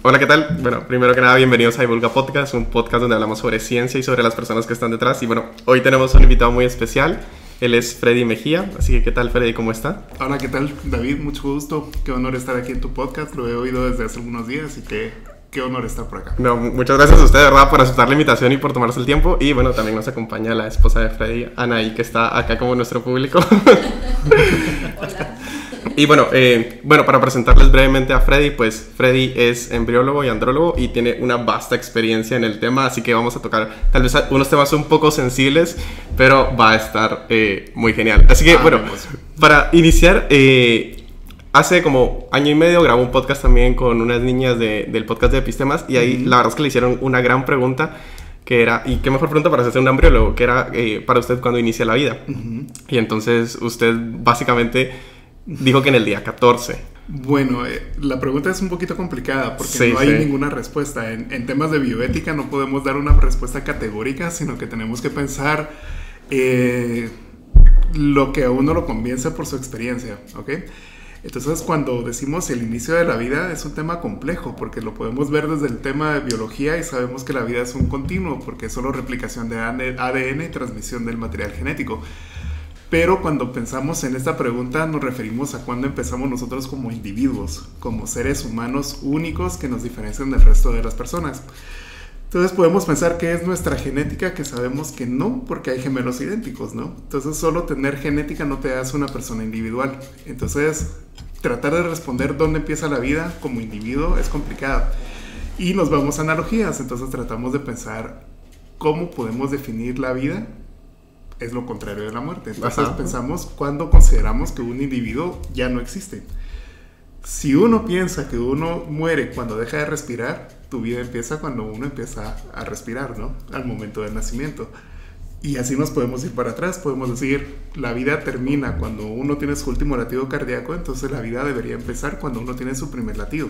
Hola, ¿qué tal? Bueno, primero que nada, bienvenidos a Divulga Podcast, un podcast donde hablamos sobre ciencia y sobre las personas que están detrás. Y bueno, hoy tenemos un invitado muy especial. Él es Freddy Mejía. Así que, ¿qué tal, Freddy? ¿Cómo está? Hola, ¿qué tal, David? Mucho gusto. Qué honor estar aquí en tu podcast. Lo he oído desde hace algunos días y qué honor estar por acá. No, muchas gracias a usted, de verdad, por aceptar la invitación y por tomarse el tiempo. Y bueno, también nos acompaña la esposa de Freddy, Anaí, que está acá como nuestro público. Hola. Y bueno, para presentarles brevemente a Freddy, pues Freddy es embriólogo y andrólogo y tiene una vasta experiencia en el tema, así que vamos a tocar tal vez unos temas un poco sensibles, pero va a estar muy genial. Así que para iniciar, hace como año y medio grabó un podcast también con unas niñas del podcast de Epistemas y ahí la verdad es que le hicieron una gran pregunta que era, y qué mejor pregunta para hacerse un embriólogo, que era para usted cuando inicia la vida. Y entonces usted básicamente dijo que en el día 14. Bueno, la pregunta es un poquito complicada porque no hay ninguna respuesta. En temas de bioética no podemos dar una respuesta categórica, sino que tenemos que pensar lo que a uno lo convence por su experiencia, ¿ok? Entonces, cuando decimos el inicio de la vida es un tema complejo porque lo podemos ver desde el tema de biología y sabemos que la vida es un continuo porque es solo replicación de ADN y transmisión del material genético. Pero cuando pensamos en esta pregunta nos referimos a cuando empezamos nosotros como individuos, como seres humanos únicos que nos diferencian del resto de las personas. Entonces podemos pensar que es nuestra genética, que sabemos que no, porque hay gemelos idénticos, ¿no? Entonces solo tener genética no te hace una persona individual. Entonces tratar de responder dónde empieza la vida como individuo es complicado. Y nos vamos a analogías, entonces tratamos de pensar cómo podemos definir la vida. Es lo contrario de la muerte. Entonces pensamos cuando consideramos que un individuo ya no existe. Si uno piensa que uno muere cuando deja de respirar, tu vida empieza cuando uno empieza a respirar, ¿no? Al momento del nacimiento. Y así nos podemos ir para atrás. Podemos decir, la vida termina cuando uno tiene su último latido cardíaco, entonces la vida debería empezar cuando uno tiene su primer latido.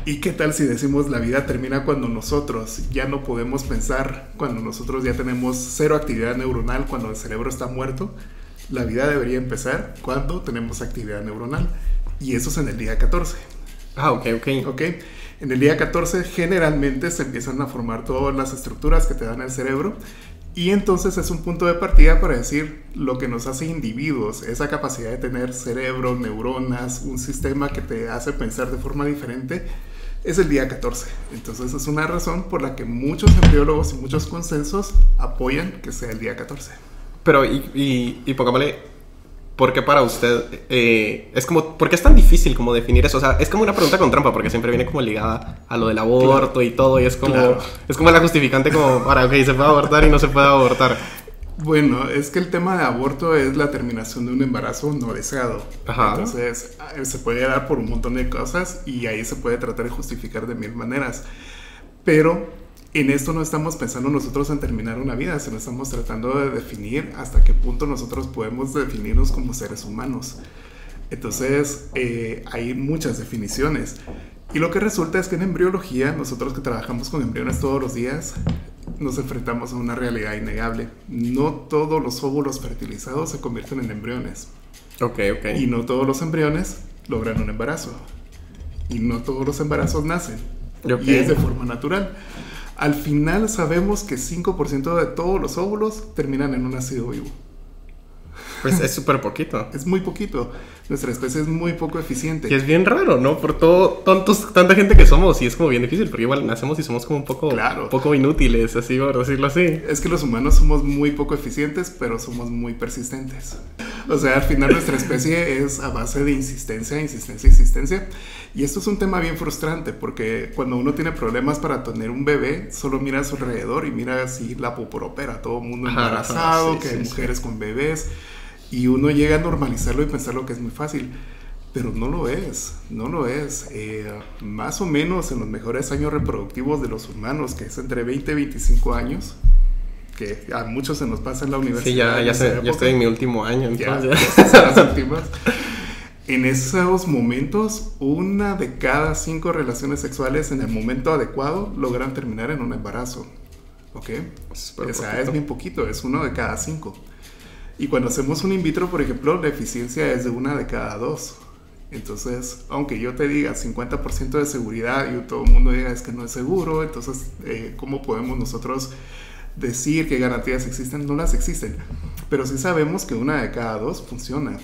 ¿Y qué tal si decimos la vida termina cuando nosotros ya no podemos pensar, cuando nosotros ya tenemos cero actividad neuronal, cuando el cerebro está muerto? La vida debería empezar cuando tenemos actividad neuronal. Y eso es en el día 14. Ok. En el día 14 generalmente se empiezan a formar todas las estructuras que te dan el cerebro. Y entonces es un punto de partida para decir lo que nos hace individuos, esa capacidad de tener cerebro, neuronas, un sistema que te hace pensar de forma diferente, es el día 14. Entonces es una razón por la que muchos embriólogos y muchos consensos apoyan que sea el día 14. Pero, y pongámosle, ¿por qué para usted es como, por qué es tan difícil como definir eso? O sea, es como una pregunta con trampa porque siempre viene como ligada a lo del aborto y todo, y es como, es como la justificante como para, ok, se puede abortar y no se puede abortar. Bueno, es que el tema de aborto es la terminación de un embarazo no deseado. Entonces se puede dar por un montón de cosas y ahí se puede tratar de justificar de mil maneras. Pero en esto no estamos pensando nosotros en terminar una vida, sino estamos tratando de definir hasta qué punto nosotros podemos definirnos como seres humanos. Entonces hay muchas definiciones. Y lo que resulta es que en embriología, nosotros que trabajamos con embriones todos los días, nos enfrentamos a una realidad innegable. No todos los óvulos fertilizados se convierten en embriones. Y no todos los embriones logran un embarazo. Y no todos los embarazos nacen. Y es de forma natural. Al final sabemos que 5% de todos los óvulos terminan en un nacido vivo. Pues es súper poquito. Es muy poquito. Nuestra especie es muy poco eficiente. Y es bien raro, ¿no? Por tanta gente que somos. Y es como bien difícil, porque igual nacemos y somos como un poco inútiles, así por decirlo así. Es que los humanos somos muy poco eficientes, pero somos muy persistentes. O sea, al final nuestra especie es a base de insistencia. Y esto es un tema bien frustrante, porque cuando uno tiene problemas para tener un bebé, solo mira a su alrededor y mira así la poporopera, todo el mundo embarazado, que hay mujeres con bebés. Y uno llega a normalizarlo y pensarlo que es muy fácil, pero no lo es. Más o menos en los mejores años reproductivos de los humanos, que es entre 20 y 25 años, que a muchos se nos pasa en la universidad. Sí, ya estoy en mi último año. Entonces. Ya las últimas. En esos momentos, 1 de cada 5 relaciones sexuales en el momento adecuado logran terminar en un embarazo. ¿Ok? O sea, es bien poquito, es 1 de cada 5. Y cuando hacemos un in vitro, por ejemplo, la eficiencia es de 1 de cada 2. Entonces, aunque yo te diga 50% de seguridad y todo el mundo diga es que no es seguro, entonces, ¿cómo podemos nosotros decir qué garantías existen? No las existen. Pero sí sabemos que 1 de cada 2 funciona.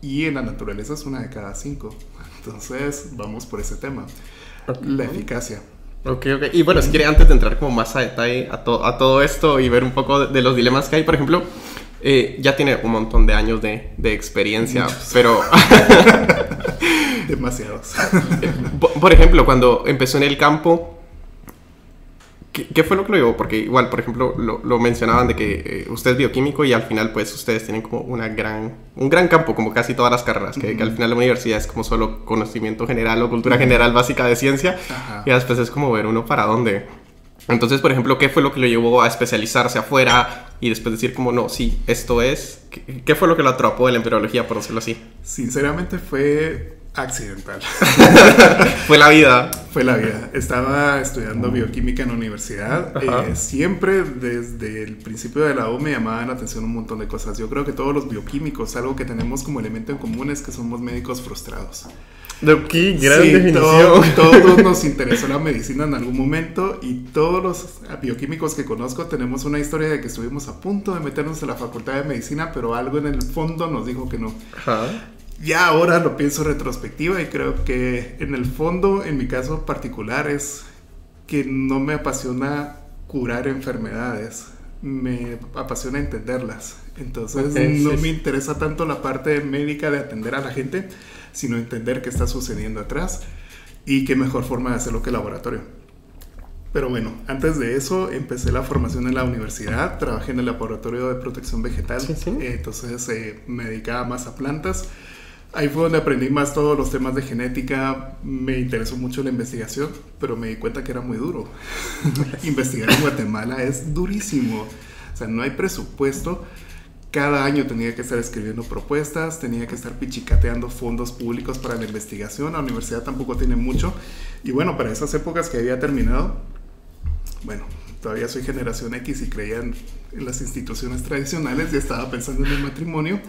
Y en la naturaleza es 1 de cada 5. Entonces, vamos por ese tema. La eficacia. Ok. Y bueno, si quiere, antes de entrar como más a detalle a todo esto y ver un poco de los dilemas que hay, por ejemplo, ya tiene un montón de años de experiencia, pero... Demasiados. Por ejemplo, cuando empezó en el campo, ¿qué fue lo que lo llevó? Porque igual, por ejemplo, lo mencionaban de que usted es bioquímico y al final pues ustedes tienen como un gran campo, como casi todas las carreras, que al final la universidad es como solo conocimiento general o cultura general básica de ciencia. Ajá. Y después es como ver uno para dónde. Entonces, por ejemplo, ¿qué fue lo que lo llevó a especializarse afuera y después decir como no, sí, esto es? ¿Qué fue lo que lo atrapó de la embriología, por decirlo así? Sinceramente fue accidental. Fue la vida. Fue la vida. Estaba estudiando bioquímica en la universidad. Siempre desde el principio de la U me llamaban la atención un montón de cosas. Yo creo que todos los bioquímicos, algo que tenemos como elemento en común es que somos médicos frustrados. ¡Qué gran definición! Todos nos interesó la medicina en algún momento y todos los bioquímicos que conozco tenemos una historia de que estuvimos a punto de meternos en la facultad de medicina, pero algo en el fondo nos dijo que no. Ajá. Ya ahora lo pienso retrospectiva y creo que en el fondo, en mi caso particular, es que no me apasiona curar enfermedades, me apasiona entenderlas. Entonces no me interesa tanto la parte médica de atender a la gente, sino entender qué está sucediendo atrás y qué mejor forma de hacerlo que el laboratorio. Pero bueno, antes de eso empecé la formación en la universidad, trabajé en el laboratorio de protección vegetal, entonces me dedicaba más a plantas. Ahí fue donde aprendí más todos los temas de genética, me interesó mucho la investigación, pero me di cuenta que era muy duro. Investigar en Guatemala es durísimo, o sea, no hay presupuesto. Cada año tenía que estar escribiendo propuestas, tenía que estar pichicateando fondos públicos para la investigación. La universidad tampoco tiene mucho. Y bueno, para esas épocas que había terminado, bueno, todavía soy generación X y creía en las instituciones tradicionales y estaba pensando en el matrimonio.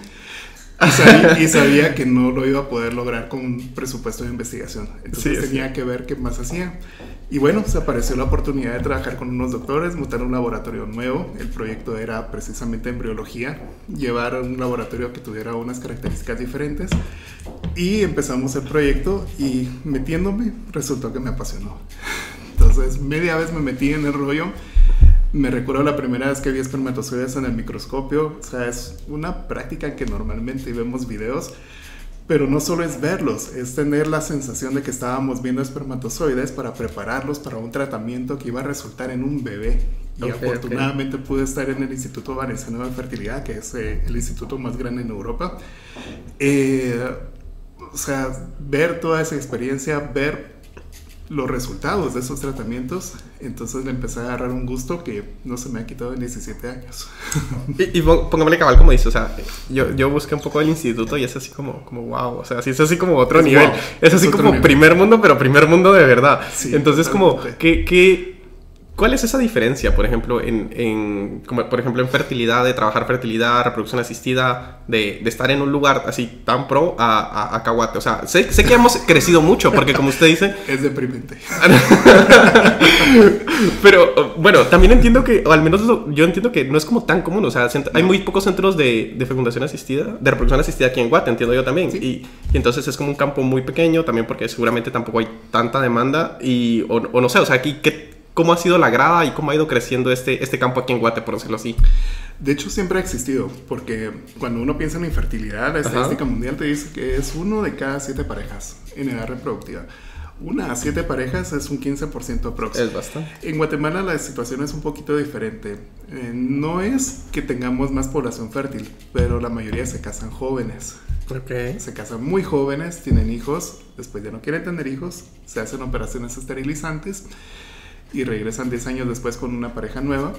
Y sabía que no lo iba a poder lograr con un presupuesto de investigación. Entonces tenía que ver qué más hacía. Y bueno, se apareció la oportunidad de trabajar con unos doctores, montar un laboratorio nuevo. El proyecto era precisamente embriología, llevar un laboratorio que tuviera unas características diferentes. Y empezamos el proyecto y metiéndome, resultó que me apasionó. Entonces, media vez me metí en el rollo. Me recuerdo la primera vez que vi espermatozoides en el microscopio. O sea, es una práctica en que normalmente vemos videos, pero no solo es verlos, es tener la sensación de que estábamos viendo espermatozoides para prepararlos para un tratamiento que iba a resultar en un bebé. Y afortunadamente pude estar en el Instituto Valenciano de Fertilidad, que es el instituto más grande en Europa. O sea, ver toda esa experiencia, ver los resultados de esos tratamientos, entonces le empecé a agarrar un gusto que no se me ha quitado en 17 años. Y pongámosle cabal, como dice, o sea, yo busqué un poco el instituto y es así como wow, o sea, sí, es así como otro nivel, wow, es así como nivel. Primer mundo, pero primer mundo de verdad. Sí, entonces totalmente. Como, ¿cuál es esa diferencia, por ejemplo, como por ejemplo en fertilidad, de trabajar fertilidad, reproducción asistida, de estar en un lugar así tan pro a Caguate? O sea, sé que hemos crecido mucho, porque como usted dice... Es deprimente. Pero, bueno, también entiendo que, o al menos yo entiendo que no es como tan común, o sea, hay muy pocos centros de fecundación asistida, de reproducción asistida aquí en Guate, entiendo yo también. Sí. Y entonces es como un campo muy pequeño, también porque seguramente tampoco hay tanta demanda, o no sé, o sea, aquí... ¿Cómo ha sido la grada y cómo ha ido creciendo este campo aquí en Guate, por decirlo así? De hecho, siempre ha existido, porque cuando uno piensa en infertilidad, la estadística mundial te dice que es 1 de cada 7 parejas en edad reproductiva. 1 a 7 parejas es un 15% aproximado. Es bastante. En Guatemala la situación es un poquito diferente. No es que tengamos más población fértil, pero la mayoría se casan jóvenes. Okay. Se casan muy jóvenes, tienen hijos, después ya no quieren tener hijos, se hacen operaciones esterilizantes y regresan 10 años después con una pareja nueva,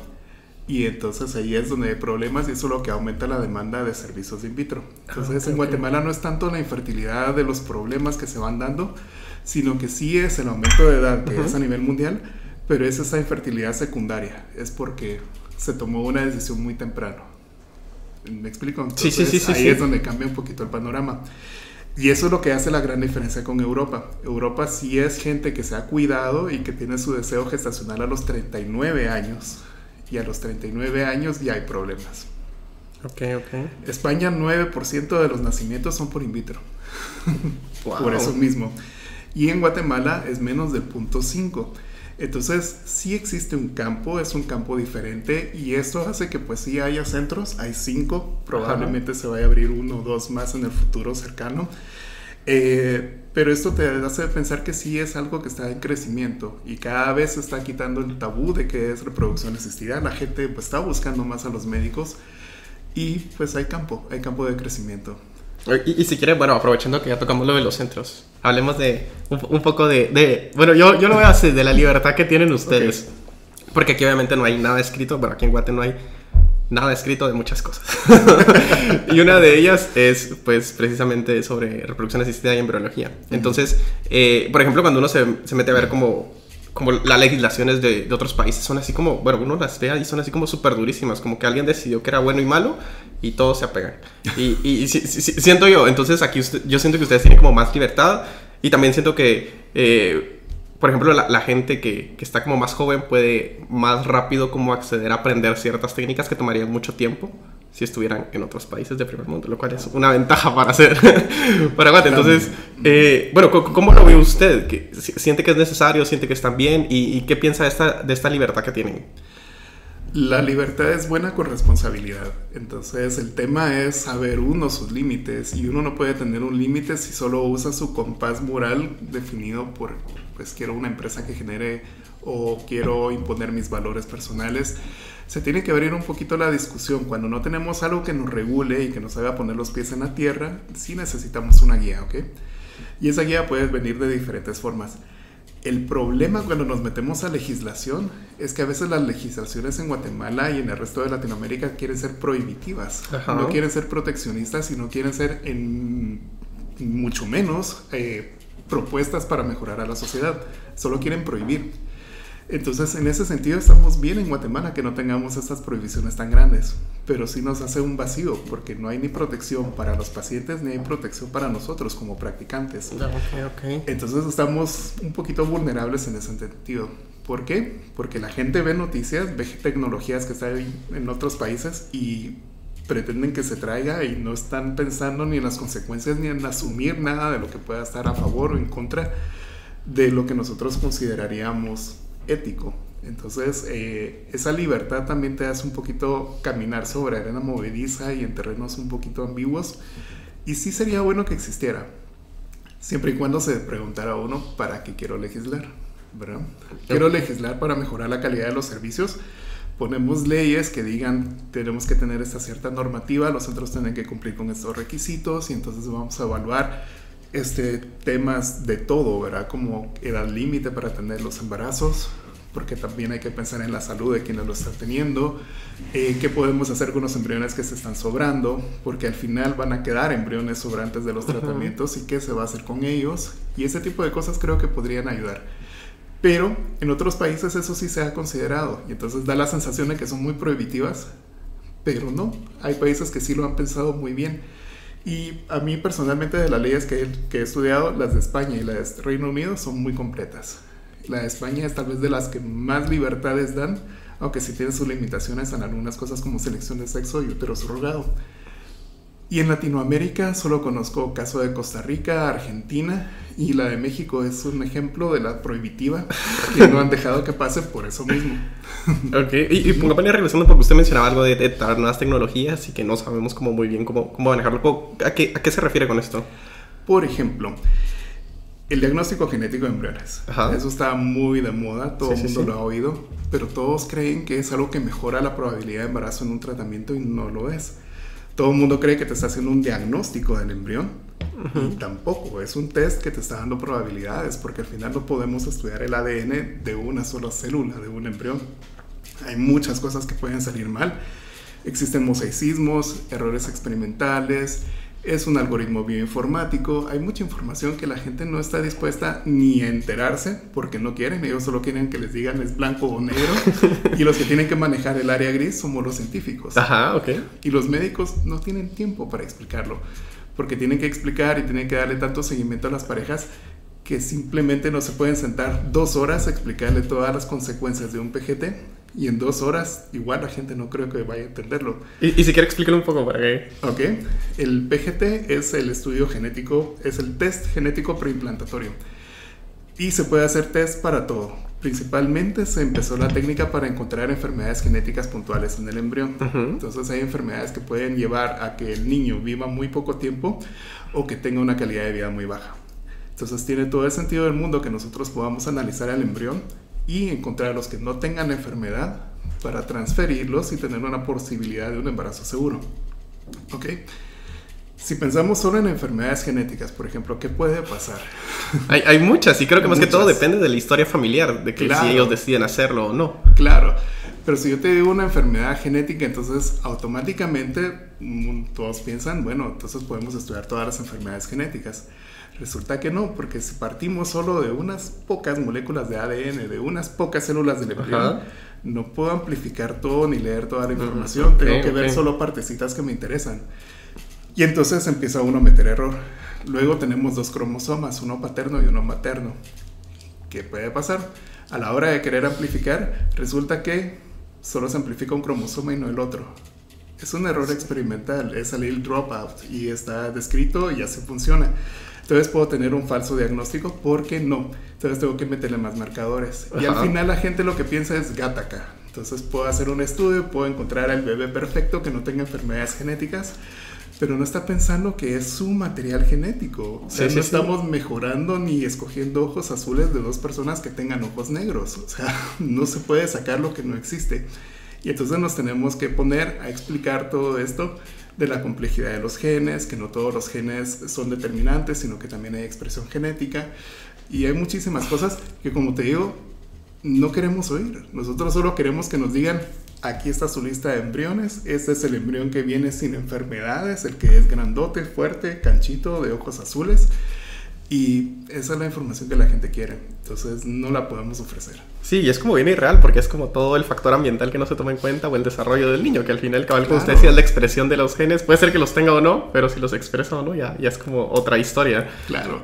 y entonces ahí es donde hay problemas y eso es lo que aumenta la demanda de servicios in vitro. Entonces en Guatemala no es tanto la infertilidad de los problemas que se van dando, sino que sí es el aumento de edad que es a nivel mundial, pero es esa infertilidad secundaria, es porque se tomó una decisión muy temprano. ¿Me explico? Entonces, sí. Ahí es donde cambia un poquito el panorama. Y eso es lo que hace la gran diferencia con Europa. Europa sí es gente que se ha cuidado y que tiene su deseo gestacional a los 39 años. Y a los 39 años ya hay problemas. Ok. España, 9% de los nacimientos son por in vitro. Wow. Por eso mismo. Y en Guatemala es menos del 0.5. Entonces sí existe un campo, es un campo diferente, y esto hace que pues sí haya centros, hay 5, probablemente se vaya a abrir 1 o 2 más en el futuro cercano, pero esto te hace pensar que sí es algo que está en crecimiento y cada vez se está quitando el tabú de que es reproducción asistida. La gente pues está buscando más a los médicos y pues hay campo de crecimiento. Y si quiere, bueno, aprovechando que ya tocamos lo de los centros, hablemos de un poco bueno, yo lo veo así, de la libertad que tienen ustedes. Okay. Porque aquí obviamente no hay nada escrito, bueno, aquí en Guate no hay nada escrito de muchas cosas. Y una de ellas es, pues, precisamente sobre reproducción asistida y embriología. Entonces, por ejemplo, cuando uno se mete a ver como las legislaciones de otros países, son así como, bueno, uno las ve y son así como súper durísimas, como que alguien decidió que era bueno y malo y todos se apegan. Y siento yo, entonces aquí yo siento que ustedes tienen como más libertad, y también siento que, por ejemplo, la gente que está como más joven puede más rápido como acceder a aprender ciertas técnicas que tomarían mucho tiempo si estuvieran en otros países de primer mundo, lo cual es una ventaja para Guate. Entonces, bueno, ¿cómo lo ve usted? ¿Siente que es necesario? ¿Siente que están bien? ¿Y qué piensa de esta libertad que tienen? La libertad es buena con responsabilidad. Entonces, el tema es saber uno sus límites, y uno no puede tener un límite si solo usa su compás moral definido por, pues, quiero una empresa que genere o quiero imponer mis valores personales. Se tiene que abrir un poquito la discusión. Cuando no tenemos algo que nos regule y que nos haga poner los pies en la tierra, sí necesitamos una guía, ¿ok? Y esa guía puede venir de diferentes formas. El problema cuando nos metemos a legislación es que a veces las legislaciones en Guatemala y en el resto de Latinoamérica quieren ser prohibitivas. Ajá. No quieren ser proteccionistas, sino quieren ser mucho menos propuestas para mejorar a la sociedad. Solo quieren prohibir. Entonces, en ese sentido, estamos bien en Guatemala que no tengamos estas prohibiciones tan grandes, pero sí nos hace un vacío, porque no hay ni protección para los pacientes, ni hay protección para nosotros como practicantes. Okay. Entonces, estamos un poquito vulnerables en ese sentido. ¿Por qué? Porque la gente ve noticias, ve tecnologías que están en otros países y pretenden que se traiga, y no están pensando ni en las consecuencias ni en asumir nada de lo que pueda estar a favor o en contra de lo que nosotros consideraríamos ético. Entonces, esa libertad también te hace un poquito caminar sobre arena movediza y en terrenos un poquito ambiguos, y sí sería bueno que existiera, siempre y cuando se preguntara uno para qué quiero legislar, ¿verdad? Quiero legislar para mejorar la calidad de los servicios. Ponemos leyes que digan tenemos que tener esta cierta normativa, los centros tienen que cumplir con estos requisitos, y entonces vamos a evaluar temas de todo, ¿verdad? Como edad límite para tener los embarazos, porque también hay que pensar en la salud de quienes lo están teniendo. ¿Qué podemos hacer con los embriones que se están sobrando? Porque al final van a quedar embriones sobrantes de los tratamientos, y qué se va a hacer con ellos. Y ese tipo de cosas creo que podrían ayudar. Pero en otros países eso sí se ha considerado, y entonces da la sensación de que son muy prohibitivas, pero no, hay países que sí lo han pensado muy bien. Y a mí personalmente, de las leyes que he estudiado, las de España y las de Reino Unido son muy completas. La de España es tal vez de las que más libertades dan, aunque sí tiene sus limitaciones en algunas cosas como selección de sexo y útero subrogado. Y en Latinoamérica solo conozco caso de Costa Rica, Argentina, y la de México es un ejemplo de la prohibitiva, que no han dejado que pase por eso mismo. Ok, y regresando, porque usted mencionaba algo de traer nuevas tecnologías y que no sabemos como muy bien cómo manejarlo. ¿A qué se refiere con esto? Por ejemplo, el diagnóstico genético de embriones. Ajá. Eso está muy de moda, todo el mundo lo ha oído, pero todos creen que es algo que mejora la probabilidad de embarazo en un tratamiento, y no lo es. Todo el mundo cree que te está haciendo un diagnóstico del embrión, y tampoco, es un test que te está dando probabilidades, porque al final no podemos estudiar el ADN de una sola célula de un embrión. Hay muchas cosas que pueden salir mal. Existen mosaicismos, errores experimentales, es un algoritmo bioinformático. Hay mucha información que la gente no está dispuesta ni a enterarse, porque no quieren. Ellos solo quieren que les digan es blanco o negro, y los que tienen que manejar el área gris somos los científicos. Ajá, ok. Y los médicos no tienen tiempo para explicarlo. porque tienen que explicar y tienen que darle tanto seguimiento a las parejas que simplemente no se pueden sentar 2 horas a explicarle todas las consecuencias de un PGT, y en 2 horas igual la gente no creo que vaya a entenderlo. Y si quiere explícalo un poco para que... Ok, el PGT es el estudio genético, es el test genético preimplantario, y se puede hacer test para todo. Principalmente se empezó la técnica para encontrar enfermedades genéticas puntuales en el embrión. Entonces hay enfermedades que pueden llevar a que el niño viva muy poco tiempo o que tenga una calidad de vida muy baja. Entonces tiene todo el sentido del mundo que nosotros podamos analizar el embrión y encontrar a los que no tengan la enfermedad para transferirlos y tener una posibilidad de un embarazo seguro. ¿Ok? Si pensamos solo en enfermedades genéticas, por ejemplo, ¿qué puede pasar? Hay muchas, y creo que más que todo depende de la historia familiar, de que claro, si ellos deciden hacerlo o no. Claro, pero si yo te digo una enfermedad genética, entonces automáticamente todos piensan, bueno, entonces podemos estudiar todas las enfermedades genéticas. Resulta que no, porque si partimos solo de unas pocas moléculas de ADN, de unas pocas células del embrión, no puedo amplificar todo ni leer toda la información, tengo que ver solo partecitas que me interesan. Y entonces empieza uno a meter error. Luego tenemos 2 cromosomas, uno paterno y uno materno. ¿Qué puede pasar? A la hora de querer amplificar, resulta que solo se amplifica un cromosoma y no el otro. Es un error experimental, es allele dropout, y está descrito y así funciona. Entonces puedo tener un falso diagnóstico, ¿por qué no? Entonces tengo que meterle más marcadores. Y al final la gente lo que piensa es Gattaca. Entonces puedo hacer un estudio, puedo encontrar al bebé perfecto que no tenga enfermedades genéticas, pero no está pensando que es su material genético. O sea, no estamos mejorando ni escogiendo ojos azules de 2 personas que tengan ojos negros. O sea, no se puede sacar lo que no existe. Y entonces nos tenemos que poner a explicar todo esto de la complejidad de los genes, que no todos los genes son determinantes, sino que también hay expresión genética. Y hay muchísimas cosas que, como te digo, no queremos oír. Nosotros solo queremos que nos digan: aquí está su lista de embriones, este es el embrión que viene sin enfermedades, el que es grandote, fuerte, canchito, de ojos azules, y esa es la información que la gente quiere. Entonces no la podemos ofrecer. Sí, y es como bien irreal, porque es como todo el factor ambiental que no se toma en cuenta, o el desarrollo del niño, que al final, cabal, como usted decía, es la expresión de los genes. Puede ser que los tenga o no, pero si los expresa o no, ya es como otra historia. Claro,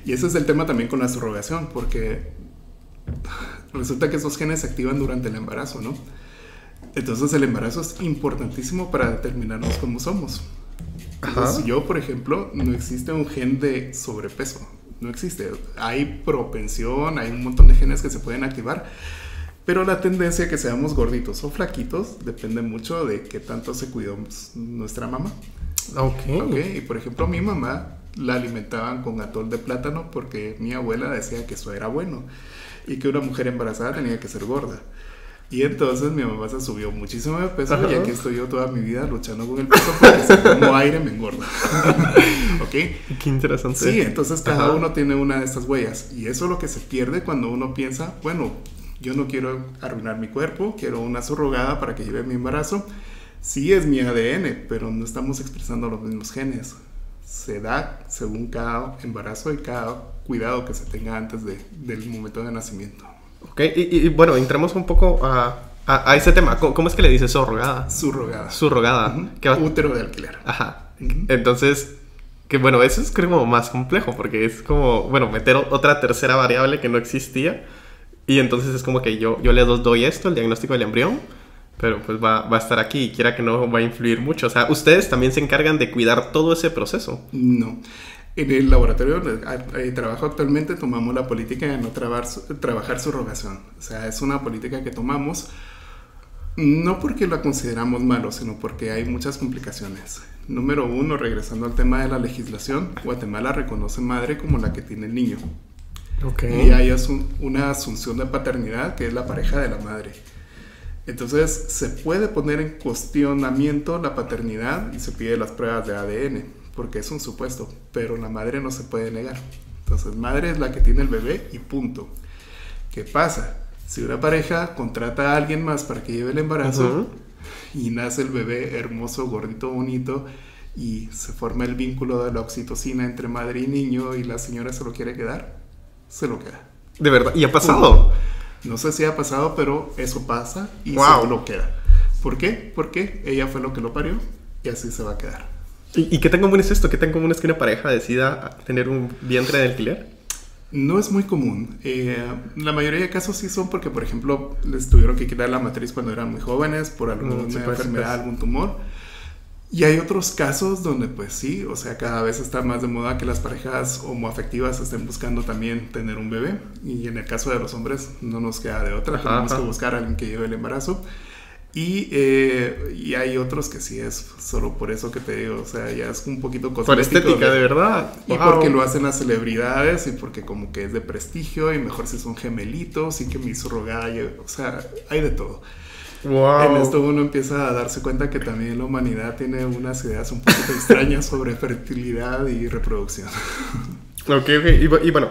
y ese es el tema también con la subrogación, porque resulta que esos genes se activan durante el embarazo, ¿no? Entonces el embarazo es importantísimo para determinarnos cómo somos. Entonces, yo, por ejemplo, no existe un gen de sobrepeso. No existe. Hay propensión, hay un montón de genes que se pueden activar, pero la tendencia a que seamos gorditos o flaquitos depende mucho de qué tanto se cuidó nuestra mamá. Y por ejemplo, mi mamá la alimentaban con atol de plátano porque mi abuela decía que eso era bueno y que una mujer embarazada tenía que ser gorda. Y entonces mi mamá se subió muchísimo de peso y aquí estoy yo toda mi vida luchando con el peso porque si como aire me engorda. ¿Ok? Qué interesante. Sí, entonces cada uno tiene una de estas huellas y eso es lo que se pierde cuando uno piensa, bueno, yo no quiero arruinar mi cuerpo, quiero una surrogada para que lleve mi embarazo. Sí es mi ADN, pero no estamos expresando los mismos genes. Se da según cada embarazo y cada cuidado que se tenga antes del momento de nacimiento. Ok, y bueno, entremos un poco a ese tema. ¿Cómo es que le dices surrogada? Surrogada. Útero de alquiler. Entonces, que bueno, eso es como más complejo, porque es como, bueno, meter otra tercera variable que no existía. Y entonces es como que yo le doy esto, el diagnóstico del embrión, pero pues va a estar aquí y quiera que no va a influir mucho. O sea, ¿ustedes también se encargan de cuidar todo ese proceso? No. En el laboratorio donde trabajo actualmente tomamos la política de no trabajar subrogación. O sea, es una política que tomamos no porque la consideramos malo, sino porque hay muchas complicaciones. Número 1, regresando al tema de la legislación, Guatemala reconoce madre como la que tiene el niño. Y hay una asunción de paternidad que es la pareja de la madre. Entonces se puede poner en cuestionamiento la paternidad y se pide las pruebas de ADN. Porque es un supuesto, pero la madre no se puede negar. Entonces, madre es la que tiene el bebé y punto. ¿Qué pasa? Si una pareja contrata a alguien más para que lleve el embarazo y nace el bebé hermoso, gordito, bonito y se forma el vínculo de la oxitocina entre madre y niño y la señora se lo quiere quedar, se lo queda. ¿De verdad? ¿Y ha pasado? No sé si ha pasado, pero eso pasa y se lo queda. ¿Por qué? Porque ella fue lo que lo parió y así se va a quedar. ¿Y qué tan común es esto? ¿Qué tan común es que una pareja decida tener un vientre de alquiler? No es muy común. La mayoría de casos sí son porque, por ejemplo, les tuvieron que quitar la matriz cuando eran muy jóvenes por alguna enfermedad, algún tumor. Y hay otros casos donde pues sí, o sea, cada vez está más de moda que las parejas homoafectivas estén buscando también tener un bebé. Y en el caso de los hombres no nos queda de otra, tenemos que buscar a alguien que lleve el embarazo. Y hay otros que sí es solo por eso que te digo, o sea, ya es un poquito cosmético. Por estética, de verdad. Y porque lo hacen las celebridades y porque como que es de prestigio y mejor si son gemelitos y que mi surrogada, o sea, hay de todo. Wow. En esto uno empieza a darse cuenta que también la humanidad tiene unas ideas un poquito extrañas sobre fertilidad y reproducción. Ok. Y bueno,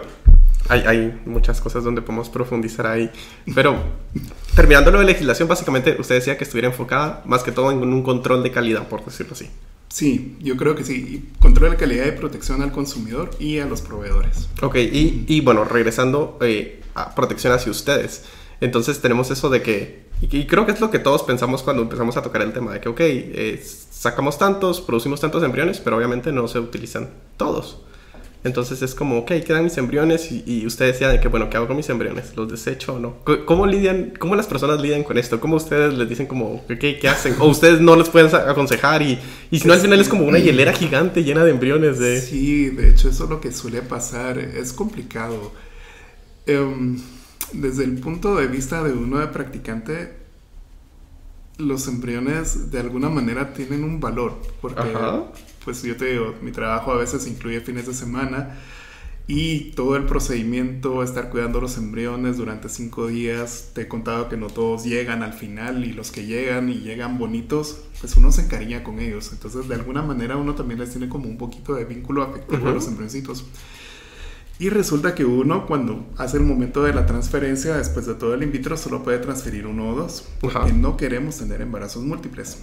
hay muchas cosas donde podemos profundizar ahí. Pero terminando lo de legislación, básicamente usted decía que estuviera enfocada más que todo en un control de calidad, por decirlo así. Sí, yo creo que sí. Y control de calidad y protección al consumidor y a los proveedores. Ok, y bueno, regresando a protección hacia ustedes. Entonces tenemos eso de que, y creo que es lo que todos pensamos cuando empezamos a tocar el tema, de que, ok, sacamos tantos, producimos tantos embriones, pero obviamente no se utilizan todos. Entonces es como, ok, quedan mis embriones y usted decía de que, bueno, ¿qué hago con mis embriones? ¿Los desecho o no? ¿Cómo las personas lidian con esto? ¿Cómo ustedes les dicen como, ¿qué hacen? O ustedes no les pueden aconsejar y si no al final es como una hielera gigante llena de embriones de... Sí, de hecho eso es lo que suele pasar, es complicado. Desde el punto de vista de uno de practicante, los embriones de alguna manera tienen un valor, porque pues yo te digo, mi trabajo a veces incluye fines de semana y todo el procedimiento, estar cuidando los embriones durante 5 días. Te he contado que no todos llegan al final y los que llegan y llegan bonitos, pues uno se encariña con ellos. Entonces de alguna manera uno también les tiene como un poquito de vínculo afectivo a los embrioncitos. Y resulta que uno, cuando hace el momento de la transferencia, después de todo el in vitro, solo puede transferir 1 o 2, porque no queremos tener embarazos múltiples.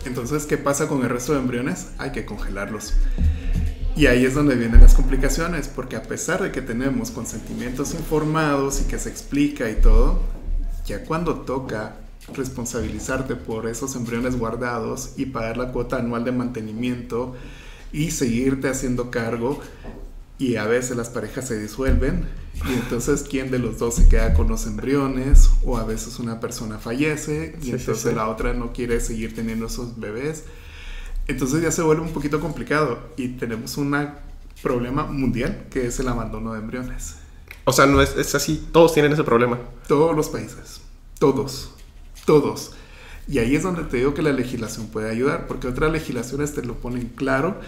Entonces, ¿qué pasa con el resto de embriones? Hay que congelarlos. Y ahí es donde vienen las complicaciones, porque a pesar de que tenemos consentimientos informados y que se explica y todo, ya cuando toca responsabilizarte por esos embriones guardados y pagar la cuota anual de mantenimiento y seguirte haciendo cargo, y a veces las parejas se disuelven y entonces quién de los dos se queda con los embriones, o a veces una persona fallece y entonces la otra no quiere seguir teniendo esos bebés. Entonces ya se vuelve un poquito complicado y tenemos un problema mundial que es el abandono de embriones. O sea, no es así, todos tienen ese problema. Todos los países, todos. Y ahí es donde te digo que la legislación puede ayudar, porque otras legislaciones te lo ponen claro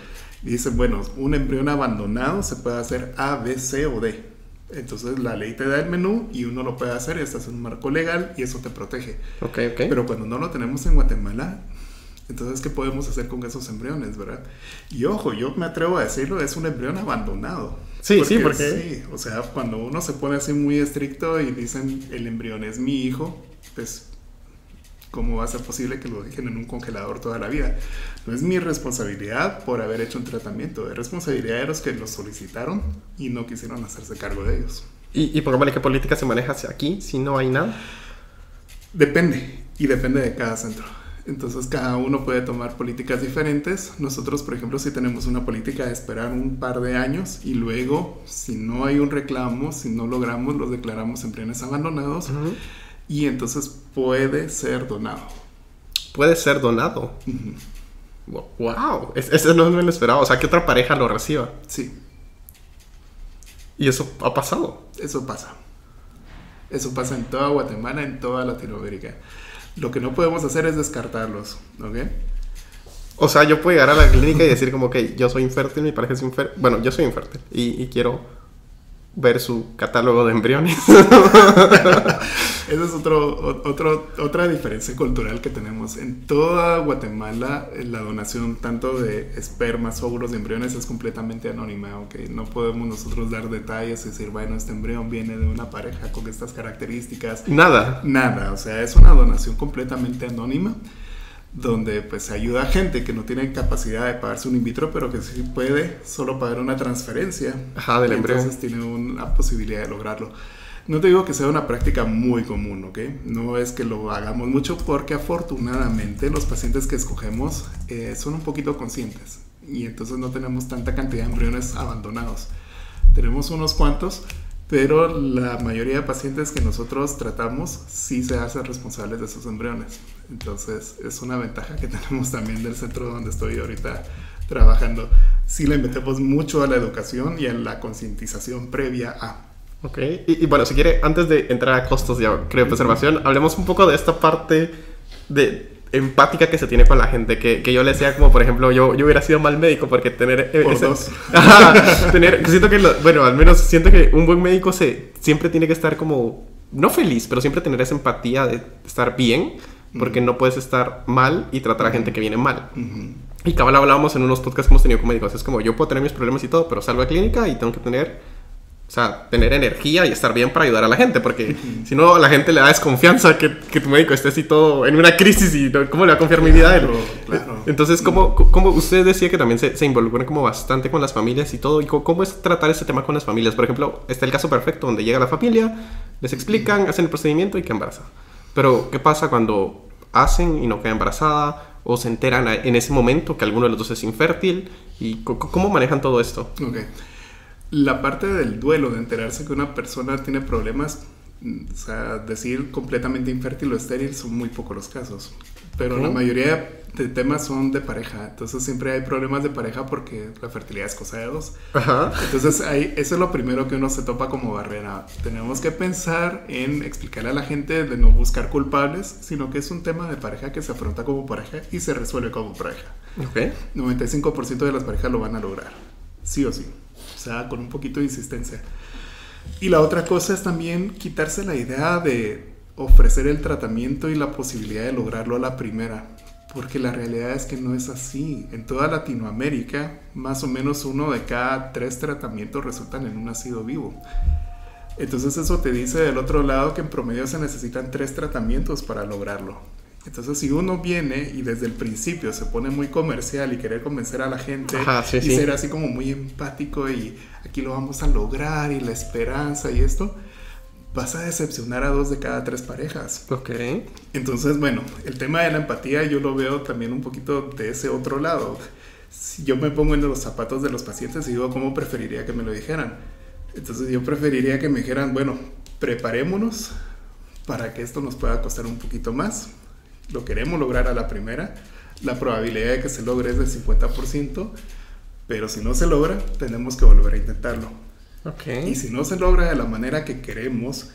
y dicen, bueno, un embrión abandonado se puede hacer A, B, C o D. Entonces la ley te da el menú y uno lo puede hacer, estás en un marco legal y eso te protege. Okay. Pero cuando no lo tenemos en Guatemala, entonces ¿qué podemos hacer con esos embriones, verdad? Y ojo, yo me atrevo a decirlo, es un embrión abandonado. Porque sí, o sea, cuando uno se pone así muy estricto y dicen el embrión es mi hijo, pues ¿cómo va a ser posible que lo dejen en un congelador toda la vida? No es mi responsabilidad por haber hecho un tratamiento, es responsabilidad de los que lo solicitaron y no quisieron hacerse cargo de ellos. ¿Y pongámosle qué política se maneja hacia aquí si no hay nada? Depende de cada centro. Entonces cada uno puede tomar políticas diferentes. Nosotros, por ejemplo, sí tenemos una política de esperar un par de años y luego, si no hay un reclamo, si no logramos, los declaramos embriones abandonados. Y entonces puede ser donado. ¿Puede ser donado? ¡Wow! Eso no me lo esperaba. O sea, que otra pareja lo reciba. Sí. ¿Y eso ha pasado? Eso pasa. Eso pasa en toda Guatemala, en toda Latinoamérica. Lo que no podemos hacer es descartarlos, ¿ok? O sea, yo puedo llegar a la clínica y decir como que yo soy infértil, mi pareja es infértil. Bueno, yo soy infértil y quiero ver su catálogo de embriones. Esa es otra diferencia cultural que tenemos. En toda Guatemala, la donación tanto de espermas, óvulos y embriones es completamente anónima, ¿ok? No podemos nosotros dar detalles y decir, bueno, este embrión viene de una pareja con estas características. Nada, o sea, es una donación completamente anónima, donde pues ayuda a gente que no tiene capacidad de pagarse un in vitro, pero que sí puede solo pagar una transferencia. Del embrión. Entonces tiene una posibilidad de lograrlo. No te digo que sea una práctica muy común, ¿ok? No es que lo hagamos mucho porque afortunadamente los pacientes que escogemos son un poquito conscientes y entonces no tenemos tanta cantidad de embriones abandonados. Tenemos unos cuantos, pero la mayoría de pacientes que nosotros tratamos sí se hacen responsables de esos embriones. Entonces es una ventaja que tenemos también del centro donde estoy ahorita trabajando. Sí le metemos mucho a la educación y a la concientización previa a... Ok, y bueno, si quiere, antes de entrar a costos de criopreservación, hablemos un poco de esta parte de empática que se tiene con la gente, que yo le decía como, por ejemplo, yo hubiera sido mal médico porque tener... siento que, bueno, al menos siento que un buen médico siempre tiene que estar como, no feliz, pero siempre tener esa empatía de estar bien, porque no puedes estar mal y tratar a gente que viene mal. Y cabal hablábamos en unos podcasts que hemos tenido con médicos, es como, yo puedo tener mis problemas y todo, pero salgo a clínica y tengo que tener... O sea, tener energía y estar bien para ayudar a la gente, porque si no, a la gente le da desconfianza que tu médico esté así todo en una crisis y ¿cómo le va a confiar mi vida a él? Claro. Entonces, ¿cómo usted decía que también se involucran como bastante con las familias y todo? ¿Y cómo es tratar ese tema con las familias? Por ejemplo, está el caso perfecto donde llega la familia, les explican, hacen el procedimiento y queda embarazada. Pero, ¿qué pasa cuando hacen y no queda embarazada? O se enteran en ese momento que alguno de los dos es infértil. ¿Y cómo manejan todo esto? Ok. La parte del duelo, de enterarse que una persona tiene problemas, o sea, decir completamente infértil o estéril son muy pocos los casos. Pero la mayoría de temas son de pareja. Entonces siempre hay problemas de pareja porque la fertilidad es cosa de dos. Entonces eso es lo primero que uno se topa como barrera. Tenemos que pensar en explicarle a la gente de no buscar culpables, sino que es un tema de pareja que se afronta como pareja y se resuelve como pareja. 95% de las parejas lo van a lograr, sí o sí. O sea, con un poquito de insistencia. Y la otra cosa es también quitarse la idea de ofrecer el tratamiento y la posibilidad de lograrlo a la primera, porque la realidad es que no es así. En toda Latinoamérica, más o menos 1 de cada 3 tratamientos resultan en un nacido vivo. Entonces eso te dice del otro lado que en promedio se necesitan 3 tratamientos para lograrlo. Entonces si uno viene y desde el principio se pone muy comercial y querer convencer a la gente ser así como muy empático y aquí lo vamos a lograr y la esperanza y esto, vas a decepcionar a 2 de cada 3 parejas. Entonces, bueno, el tema de la empatía yo lo veo también un poquito de ese otro lado. Si yo me pongo en los zapatos de los pacientes y digo, ¿cómo preferiría que me lo dijeran? Entonces yo preferiría que me dijeran, bueno, preparémonos para que esto nos pueda costar un poquito más. Lo queremos lograr a la primera. La probabilidad de que se logre es del 50%, pero si no se logra, tenemos que volver a intentarlo. Y si no se logra de la manera que queremos,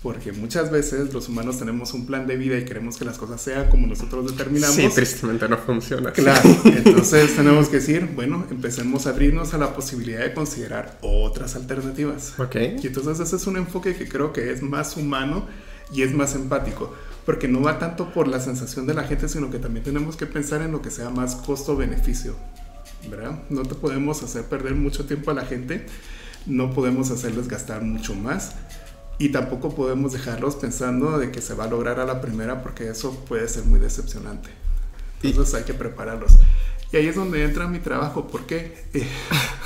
porque muchas veces los humanos tenemos un plan de vida y queremos que las cosas sean como nosotros determinamos. Sí, tristemente no funciona. Claro, entonces tenemos que decir, bueno, empecemos a abrirnos a la posibilidad de considerar otras alternativas. Y entonces ese es un enfoque que creo que es más humano y es más empático, porque no va tanto por la sensación de la gente, sino que también tenemos que pensar en lo que sea más costo-beneficio, ¿verdad? No te podemos hacer perder mucho tiempo a la gente, no podemos hacerles gastar mucho más y tampoco podemos dejarlos pensando de que se va a lograr a la primera, porque eso puede ser muy decepcionante. Entonces hay que prepararlos. Y ahí es donde entra mi trabajo, porque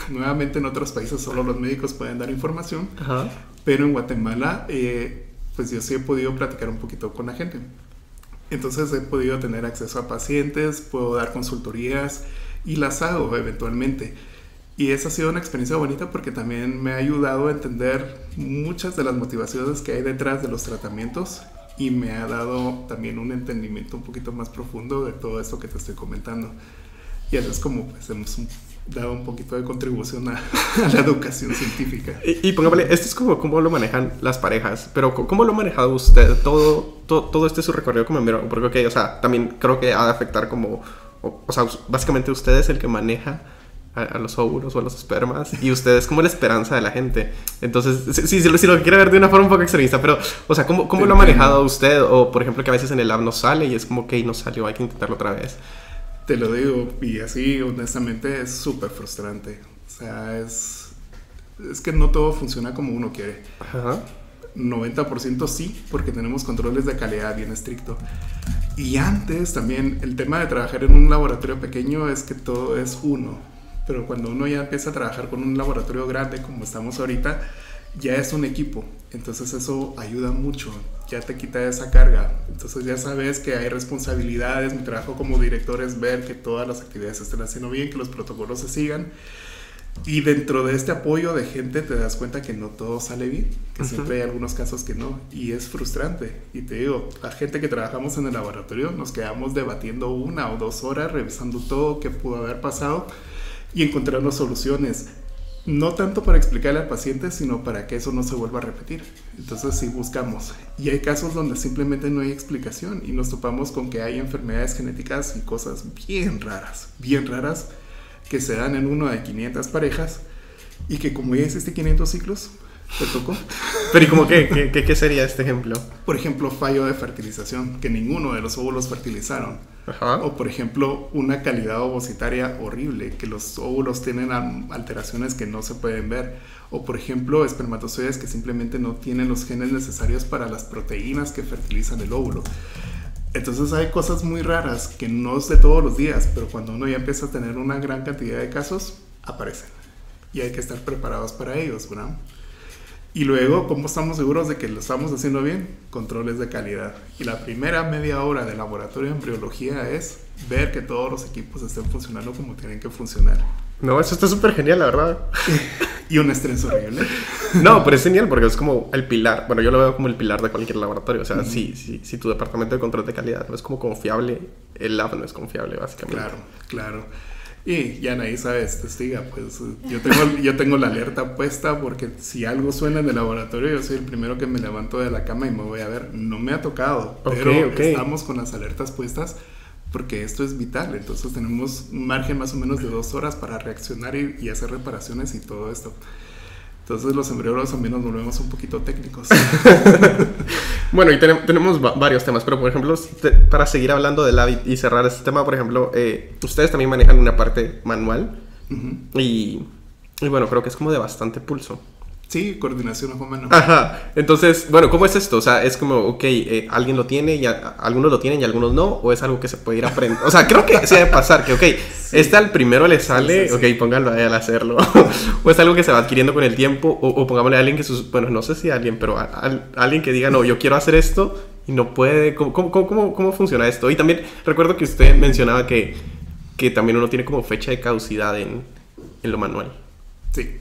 nuevamente en otros países solo los médicos pueden dar información, pero en Guatemala pues yo sí he podido platicar un poquito con la gente. Entonces he podido tener acceso a pacientes, puedo dar consultorías y las hago eventualmente. Y esa ha sido una experiencia bonita porque también me ha ayudado a entender muchas de las motivaciones que hay detrás de los tratamientos y me ha dado también un entendimiento un poquito más profundo de todo esto que te estoy comentando. Y así es como pues, hemos dado un poquito de contribución a la educación científica. Y póngale, esto es como cómo lo manejan las parejas, pero ¿cómo lo ha manejado usted? Todo este su recorrido como envió, porque o sea, también creo que ha de afectar como, o sea, básicamente usted es el que maneja a los óvulos o a los espermas y usted es como la esperanza de la gente. Entonces, si lo quiere ver de una forma un poco extremista, pero, o sea, ¿cómo lo ha manejado usted? O, por ejemplo, que a veces en el lab no sale y es como que no salió, hay que intentarlo otra vez. Te lo digo, y así honestamente es súper frustrante. O sea, es que no todo funciona como uno quiere. 90% sí, porque tenemos controles de calidad bien estricto. Y antes también el tema de trabajar en un laboratorio pequeño es que todo es uno. Pero cuando uno ya empieza a trabajar con un laboratorio grande como estamos ahorita, ya es un equipo, entonces eso ayuda mucho, ya te quita esa carga, entonces ya sabes que hay responsabilidades. Mi trabajo como director es ver que todas las actividades se estén haciendo bien, que los protocolos se sigan, y dentro de este apoyo de gente te das cuenta que no todo sale bien, que siempre hay algunos casos que no, y es frustrante. Y te digo, la gente que trabajamos en el laboratorio nos quedamos debatiendo 1 o 2 horas, revisando todo qué pudo haber pasado y encontrando soluciones. No tanto para explicarle al paciente, sino para que eso no se vuelva a repetir. Entonces sí buscamos. Y hay casos donde simplemente no hay explicación y nos topamos con que hay enfermedades genéticas y cosas bien raras, que se dan en uno de 500 parejas y que como ya hiciste 500 ciclos, te tocó. Pero ¿y cómo qué sería este ejemplo? Por ejemplo, fallo de fertilización, que ninguno de los óvulos fertilizaron. Ajá. O por ejemplo, una calidad ovocitaria horrible, que los óvulos tienen alteraciones que no se pueden ver. O por ejemplo, espermatozoides que simplemente no tienen los genes necesarios para las proteínas que fertilizan el óvulo. Entonces hay cosas muy raras que no es de todos los días, pero cuando uno ya empieza a tener una gran cantidad de casos, aparecen. Y hay que estar preparados para ellos, ¿verdad? Y luego, ¿cómo estamos seguros de que lo estamos haciendo bien? Controles de calidad. Y la primera media hora de laboratorio de embriología es ver que todos los equipos estén funcionando como tienen que funcionar. No, eso está súper genial, la verdad. Y un estrés horrible. No, pero es genial porque es como el pilar. Bueno, yo lo veo como el pilar de cualquier laboratorio. O sea, si tu departamento de control de calidad no es como confiable, el lab no es confiable, básicamente. Claro. Y ya nadie sabe, testiga, pues yo tengo la alerta puesta porque si algo suena en el laboratorio, yo soy el primero que me levanto de la cama y me voy a ver. No me ha tocado, pero estamos con las alertas puestas porque esto es vital. Entonces tenemos un margen más o menos de 2 horas para reaccionar y hacer reparaciones y todo esto. Entonces los embriólogos también nos volvemos un poquito técnicos. Bueno, y tenemos varios temas, pero por ejemplo, para seguir hablando del lab y cerrar este tema, por ejemplo, ustedes también manejan una parte manual y bueno, creo que es como de bastante pulso. Sí, coordinación ojo-mano. Ajá, entonces, bueno, ¿cómo es esto? O sea, es como, ok, alguien lo tiene y algunos lo tienen y algunos no, o es algo que se puede ir aprendiendo. O sea, creo que sí debe pasar, que ok, sí. Al primero le sale, sí. Ok, pónganlo a él a hacerlo. O es algo que se va adquiriendo con el tiempo, o pongámosle a alguien que, bueno, no sé si a alguien, pero a alguien que diga, no, yo quiero hacer esto y no puede. ¿Cómo funciona esto? Y también recuerdo que usted mencionaba que también uno tiene como fecha de caducidad en lo manual. Sí.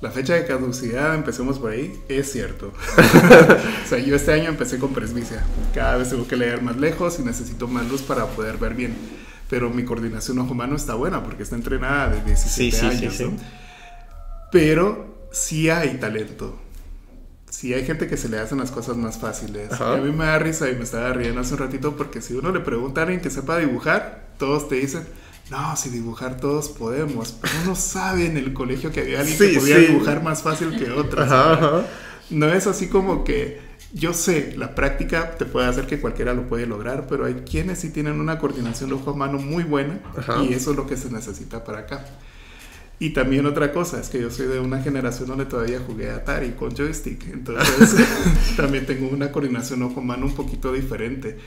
La fecha de caducidad, empecemos por ahí, es cierto. O sea, yo este año empecé con presbicia. Cada vez tengo que leer más lejos y necesito más luz para poder ver bien. Pero mi coordinación ojo-mano está buena porque está entrenada desde 17 años. Sí. ¿No? Pero sí hay talento. Sí hay gente que se le hacen las cosas más fáciles. A mí me da risa y me estaba riendo hace un ratito porque si uno le pregunta a alguien que sepa dibujar, todos te dicen... No, si dibujar todos podemos, pero uno sabe en el colegio que había alguien que podía dibujar más fácil que otros. Ajá. No es así como que yo sé, la práctica te puede hacer que cualquiera lo puede lograr, pero hay quienes sí tienen una coordinación ojo-mano muy buena y eso es lo que se necesita para acá. Y también otra cosa, es que yo soy de una generación donde todavía jugué Atari con joystick, entonces también tengo una coordinación ojo-mano un poquito diferente.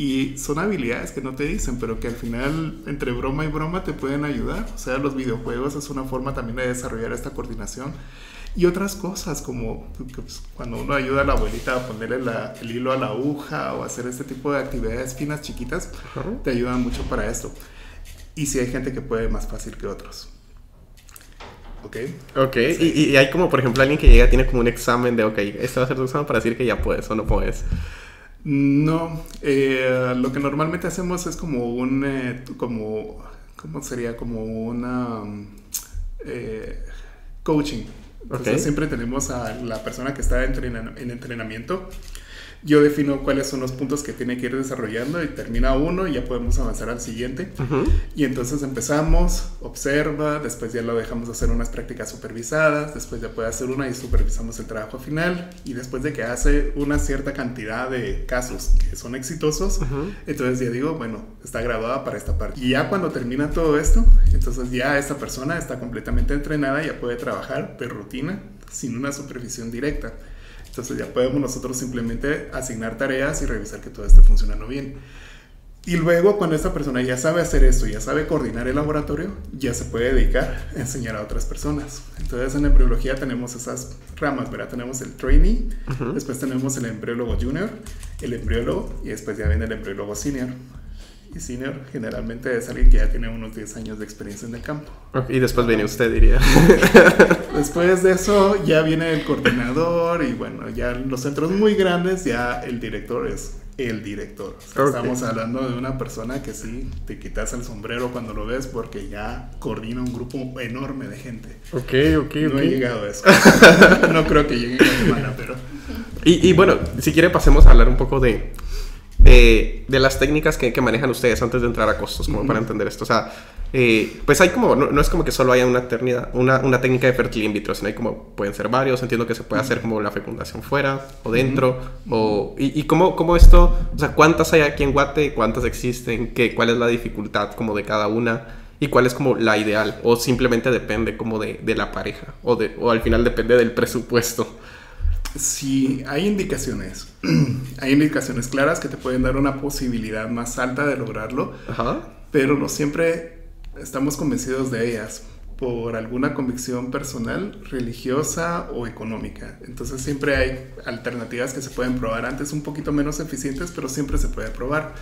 Y son habilidades que no te dicen, pero que al final, entre broma y broma, te pueden ayudar. O sea, los videojuegos es una forma también de desarrollar esta coordinación. Y otras cosas, como pues, cuando uno ayuda a la abuelita a ponerle el hilo a la aguja o hacer este tipo de actividades finas, chiquitas, te ayudan mucho para esto. Y sí hay gente que puede más fácil que otros. ¿Ok? Sí. Y hay como, por ejemplo, alguien que llega tiene como un examen de, ok, este va a ser tu examen para decir que ya puedes o no puedes. No, lo que normalmente hacemos es como ¿cómo sería? Como una coaching. Entonces siempre tenemos a la persona que está en entrenamiento. Yo defino cuáles son los puntos que tiene que ir desarrollando y termina uno y ya podemos avanzar al siguiente. Y entonces empezamos, observa, después ya lo dejamos hacer unas prácticas supervisadas, después ya puede hacer una y supervisamos el trabajo final, y después de que hace una cierta cantidad de casos que son exitosos, entonces ya digo, bueno, está graduada para esta parte. Y ya cuando termina todo esto, entonces ya esta persona está completamente entrenada, ya puede trabajar de rutina sin una supervisión directa. Entonces ya podemos nosotros simplemente asignar tareas y revisar que todo esté funcionando bien. Y luego, cuando esta persona ya sabe hacer esto, ya sabe coordinar el laboratorio, ya se puede dedicar a enseñar a otras personas. Entonces, en embriología tenemos esas ramas, ¿verdad? Tenemos el trainee, después tenemos el embriólogo junior, el embriólogo, y después ya viene el embriólogo senior. Y senior generalmente es alguien que ya tiene unos 10 años de experiencia en el campo. Y después viene usted, diría. Después de eso ya viene el coordinador y bueno, ya en los centros muy grandes ya el director es el director. O sea, estamos hablando de una persona que sí, te quitas el sombrero cuando lo ves porque ya coordina un grupo enorme de gente. No he llegado a eso. No creo que llegue en la semana, pero... Y bueno, si quiere pasemos a hablar un poco de las técnicas que manejan ustedes antes de entrar a costos, como para entender esto. O sea, pues hay como, no es como que solo haya una técnica de fertilidad in vitro, sino hay como, pueden ser varios. Entiendo que se puede hacer como la fecundación fuera o dentro. Y cómo esto, o sea, ¿cuántas hay aquí en Guate? ¿Cuántas existen? ¿Cuál es la dificultad como de cada una? ¿Y cuál es como la ideal? ¿O simplemente depende como de la pareja? ¿O al final depende del presupuesto? Sí, hay indicaciones. Hay indicaciones claras que te pueden dar una posibilidad más alta de lograrlo. Pero no siempre estamos convencidos de ellas por alguna convicción personal, religiosa o económica. Entonces siempre hay alternativas que se pueden probar antes, un poquito menos eficientes, pero siempre se puede probar.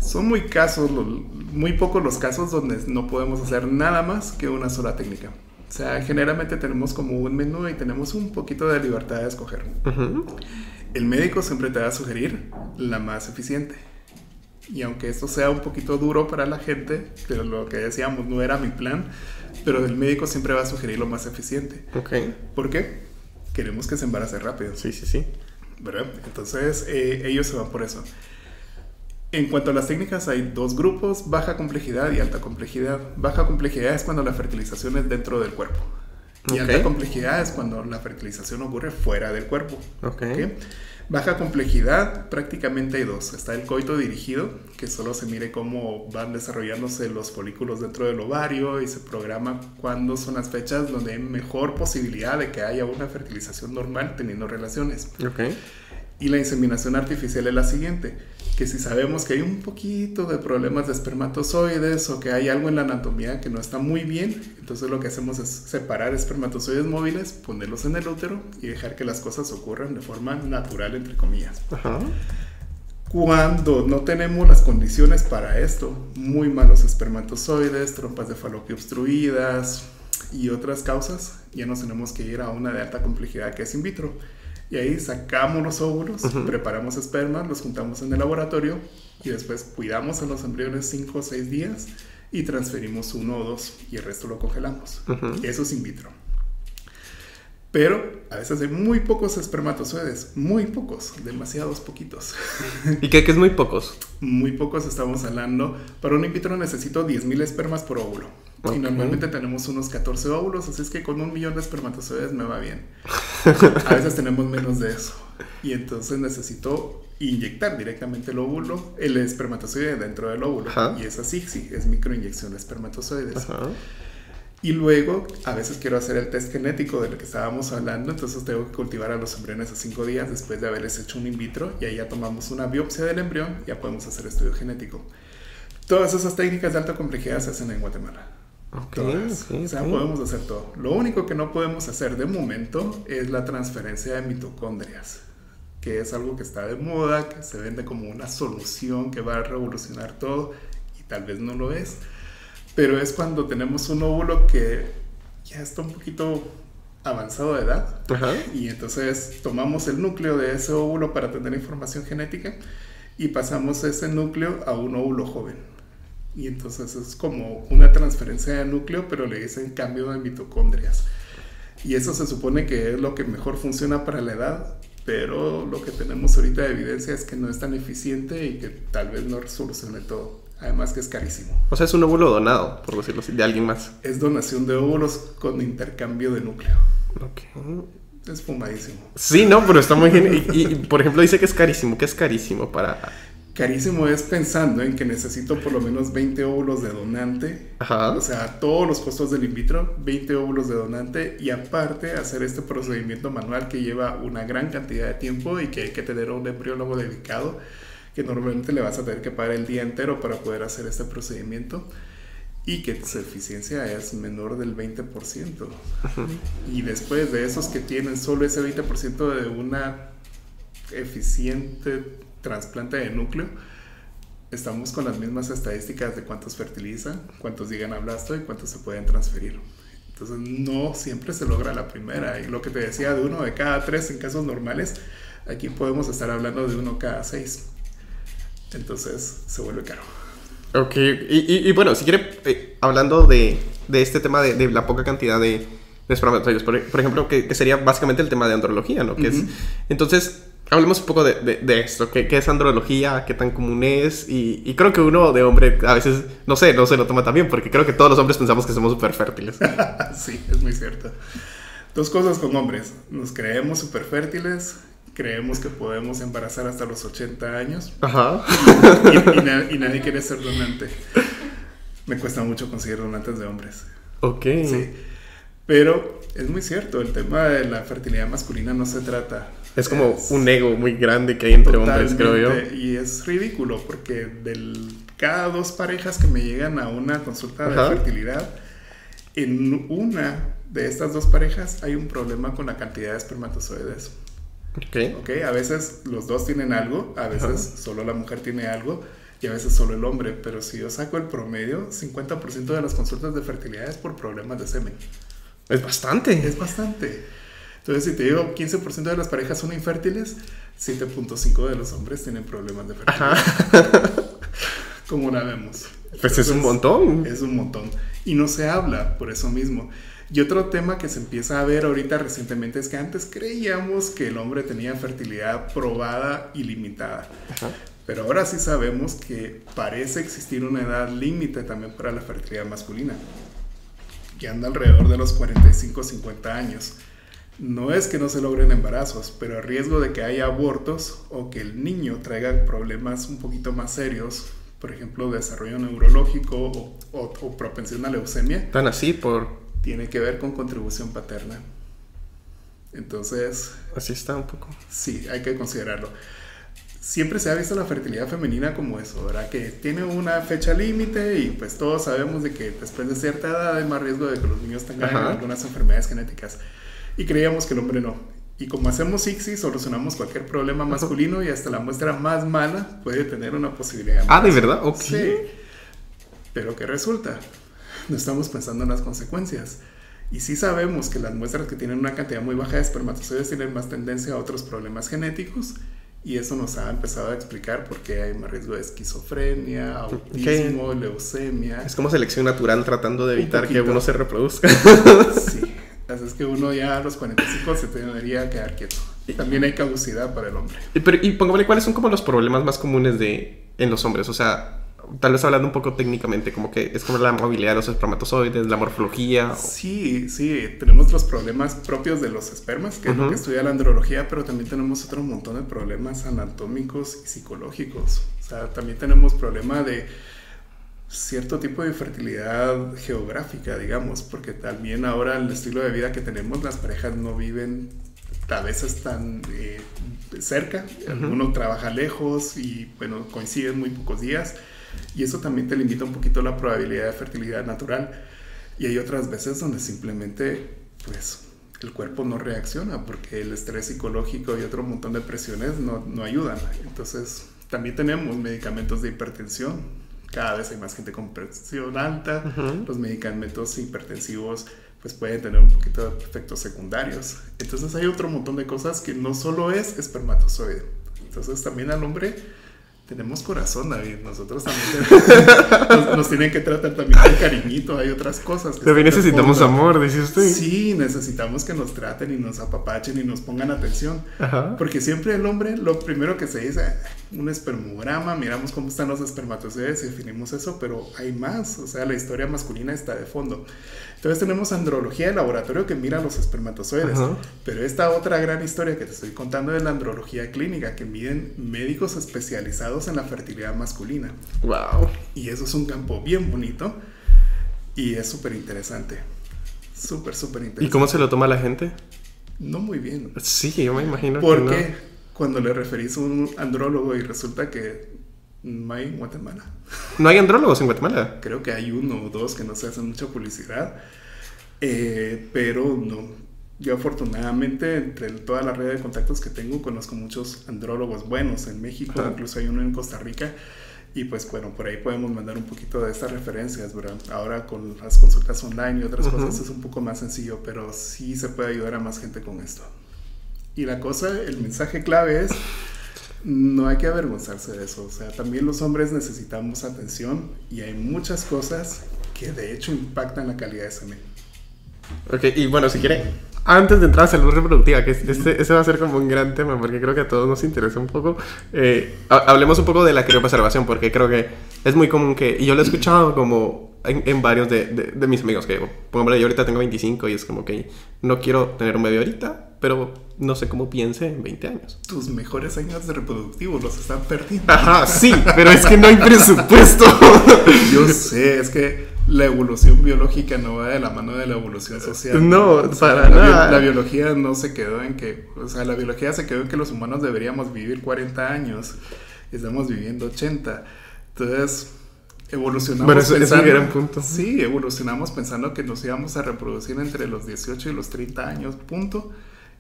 Son muy pocos los casos donde no podemos hacer nada más que una sola técnica. O sea, generalmente tenemos como un menú y tenemos un poquito de libertad de escoger. El médico siempre te va a sugerir la más eficiente. Y aunque esto sea un poquito duro para la gente, pero lo que decíamos no era mi plan, pero el médico siempre va a sugerir lo más eficiente. ¿Por qué? Queremos que se embarace rápido. Sí. ¿Verdad? Entonces, ellos se van por eso. En cuanto a las técnicas, hay dos grupos, baja complejidad y alta complejidad. Baja complejidad es cuando la fertilización es dentro del cuerpo. Y alta complejidad es cuando la fertilización ocurre fuera del cuerpo. Baja complejidad, prácticamente hay dos. Está el coito dirigido, que solo se mire cómo van desarrollándose los folículos dentro del ovario y se programa cuándo son las fechas donde hay mejor posibilidad de que haya una fertilización normal teniendo relaciones. Y la inseminación artificial es la siguiente, que si sabemos que hay un poquito de problemas de espermatozoides o que hay algo en la anatomía que no está muy bien, entonces lo que hacemos es separar espermatozoides móviles, ponerlos en el útero y dejar que las cosas ocurran de forma natural, entre comillas. Cuando no tenemos las condiciones para esto, muy malos espermatozoides, trompas de falopio obstruidas y otras causas, ya nos tenemos que ir a una de alta complejidad que es in vitro. Y ahí sacamos los óvulos, preparamos espermas, los juntamos en el laboratorio y después cuidamos a los embriones 5 o 6 días y transferimos 1 o 2 y el resto lo congelamos. Eso es in vitro. Pero a veces hay muy pocos espermatozoides, muy pocos, demasiados poquitos. ¿Y qué es muy pocos? Muy pocos, estamos hablando. Para un in vitro necesito 10,000 espermas por óvulo. Y normalmente tenemos unos 14 óvulos, así es que con 1,000,000 de espermatozoides me va bien. A veces tenemos menos de eso. Y entonces necesito inyectar directamente el óvulo, el espermatozoide dentro del óvulo. Y es así, sí, es microinyección de espermatozoides. Y luego, a veces quiero hacer el test genético de lo que estábamos hablando, entonces tengo que cultivar a los embriones a 5 días después de haberles hecho un in vitro, y ahí ya tomamos una biopsia del embrión, ya podemos hacer estudio genético. Todas esas técnicas de alta complejidad se hacen en Guatemala. O sea, podemos hacer todo. Lo único que no podemos hacer de momento es la transferencia de mitocondrias, que es algo que está de moda, que se vende como una solución que va a revolucionar todo, y tal vez no lo es. Pero es cuando tenemos un óvulo que ya está un poquito avanzado de edad. Y entonces tomamos el núcleo de ese óvulo para tener información genética y pasamos ese núcleo a un óvulo joven. Y entonces es como una transferencia de núcleo, pero le dicen cambio de mitocondrias. Y eso se supone que es lo que mejor funciona para la edad, pero lo que tenemos ahorita de evidencia es que no es tan eficiente y que tal vez no solucione todo. Además que es carísimo. O sea, es un óvulo donado, por decirlo así, de alguien más. Es donación de óvulos con intercambio de núcleo. Es fumadísimo. Sí, no, pero está muy genial. Y por ejemplo, dice que es carísimo. ¿Qué es carísimo para...? Carísimo es pensando en que necesito por lo menos 20 óvulos de donante. O sea, todos los costos del in vitro, 20 óvulos de donante, y aparte hacer este procedimiento manual que lleva una gran cantidad de tiempo y que hay que tener un embriólogo dedicado que normalmente le vas a tener que pagar el día entero para poder hacer este procedimiento y que su eficiencia es menor del 20%. Y después de esos que tienen solo ese 20% de una eficiente trasplante de núcleo, estamos con las mismas estadísticas de cuántos fertilizan, cuántos llegan a blasto y cuántos se pueden transferir. Entonces no siempre se logra la primera, y lo que te decía de 1 de cada 3 en casos normales, aquí podemos estar hablando de 1 cada 6. Entonces se vuelve caro. Ok, y bueno, si quiere, hablando de este tema de la poca cantidad de espermatozoides, por ejemplo, que sería básicamente el tema de andrología, ¿no? Que es, entonces, hablemos un poco de esto, ¿qué es andrología? ¿Qué tan común es? Y creo que uno de hombre a veces, no se lo toma tan bien, porque creo que todos los hombres pensamos que somos súper fértiles. Sí, es muy cierto. 2 cosas con hombres, nos creemos súper fértiles. Creemos que podemos embarazar hasta los 80 años. Ajá. Y nadie quiere ser donante. Me cuesta mucho conseguir donantes de hombres. Ok. Sí. Pero es muy cierto, el tema de la fertilidad masculina no se trata. Es como un ego muy grande que hay entre hombres, creo yo. Y es ridículo porque cada 2 parejas que me llegan a una consulta de fertilidad, en una de estas 2 parejas hay un problema con la cantidad de espermatozoides. Okay, a veces los 2 tienen algo, a veces solo la mujer tiene algo y a veces solo el hombre, pero si yo saco el promedio, 50% de las consultas de fertilidad es por problemas de semen. Es bastante. Es bastante. Entonces, si te digo 15% de las parejas son infértiles, 7.5% de los hombres tienen problemas de fertilidad. Como la vemos. Pues entonces, es un montón. Es un montón. Y no se habla por eso mismo. Y otro tema que se empieza a ver ahorita recientemente es que antes creíamos que el hombre tenía fertilidad probada y limitada. Pero ahora sí sabemos que parece existir una edad límite también para la fertilidad masculina, que anda alrededor de los 45-50 años. No es que no se logren embarazos, pero el riesgo de que haya abortos o que el niño traiga problemas un poquito más serios, por ejemplo, desarrollo neurológico o propensión a leucemia. Tan así por... Tiene que ver con contribución paterna. Entonces... Así está un poco. Sí, hay que considerarlo. Siempre se ha visto la fertilidad femenina como eso, ¿verdad? Que tiene una fecha límite y pues todos sabemos de que después de cierta edad hay más riesgo de que los niños tengan algunas enfermedades genéticas. Y creíamos que el hombre no. Y como hacemos ICSI, solucionamos cualquier problema masculino y hasta la muestra más mala puede tener una posibilidad de embarazo. ¿De verdad? Ok. Sí. Pero ¿qué resulta? No estamos pensando en las consecuencias. Y sí sabemos que las muestras que tienen una cantidad muy baja de espermatozoides tienen más tendencia a otros problemas genéticos, y eso nos ha empezado a explicar por qué hay más riesgo de esquizofrenia, autismo, leucemia. Es como selección natural tratando de evitar que uno se reproduzca. Sí, así es que uno ya a los 45 se debería quedar quieto. También hay caducidad para el hombre. Y pongámosle, ¿cuáles son como los problemas más comunes en los hombres? O sea, tal vez hablando un poco técnicamente, como que es como la movilidad de los espermatozoides, la morfología. Sí, tenemos los problemas propios de los espermas, que es lo que estudia la andrología, pero también tenemos otro montón de problemas anatómicos y psicológicos. O sea, también tenemos problemas de cierto tipo de fertilidad geográfica, digamos, porque también ahora el estilo de vida que tenemos, las parejas no viven a veces tan cerca, uno trabaja lejos y bueno, coinciden muy pocos días. Y eso también te limita un poquito la probabilidad de fertilidad natural. Y hay otras veces donde simplemente, pues, el cuerpo no reacciona porque el estrés psicológico y otro montón de presiones no ayudan. Entonces, también tenemos medicamentos de hipertensión. Cada vez hay más gente con presión alta. Los medicamentos hipertensivos, pues, pueden tener un poquito de efectos secundarios. Entonces, hay otro montón de cosas que no solo es espermatozoide. Entonces, también al hombre... Tenemos corazón, David. Nosotros también nos tienen que tratar también con cariñito. Hay otras cosas. También necesitamos amor, dice usted. Sí, necesitamos que nos traten y nos apapachen y nos pongan atención. Porque siempre el hombre, lo primero que se dice, un espermograma, miramos cómo están los espermatozoides y definimos eso, pero hay más. O sea, la historia masculina está de fondo. Entonces tenemos andrología de laboratorio que mira los espermatozoides. Pero esta otra gran historia que te estoy contando es la andrología clínica, que miden médicos especializados en la fertilidad masculina. Wow. Y eso es un campo bien bonito y es súper interesante. Súper interesante. ¿Y cómo se lo toma la gente? No muy bien. Sí, yo me imagino. ¿Por qué? cuando le referís a un andrólogo y resulta que no hay en Guatemala. ¿No hay andrólogos en Guatemala? Creo que hay uno o dos que no se hacen mucha publicidad, pero no. Yo afortunadamente, entre toda la red de contactos que tengo, conozco muchos andrólogos buenos en México, incluso hay uno en Costa Rica, y pues bueno, por ahí podemos mandar un poquito de estas referencias, ¿verdad? Ahora con las consultas online y otras cosas es un poco más sencillo, pero sí se puede ayudar a más gente con esto. Y la cosa, el mensaje clave es, no hay que avergonzarse de eso, o sea, también los hombres necesitamos atención y hay muchas cosas que de hecho impactan la calidad de semen. Ok, y bueno, si quiere, antes de entrar a salud reproductiva, que ese va a ser como un gran tema, porque creo que a todos nos interesa un poco, hablemos un poco de la criopreservación, porque creo que es muy común que, y yo lo he escuchado como en varios de mis amigos, que, por ejemplo, yo ahorita tengo 25 y es como que no quiero tener un bebé ahorita, pero no sé cómo piense en 20 años. Tus mejores años de reproductivo los están perdiendo. Ajá, sí, pero es que no hay presupuesto. Yo sé, es que la evolución biológica no va de la mano de la evolución social. No, o sea, para nada. La biología no se quedó en que, o sea, la biología se quedó en que los humanos deberíamos vivir 40 años y estamos viviendo 80. Entonces, evolucionamos bueno, eso pensando... es un gran punto. Sí, evolucionamos pensando que nos íbamos a reproducir entre los 18 y los 30 años, punto.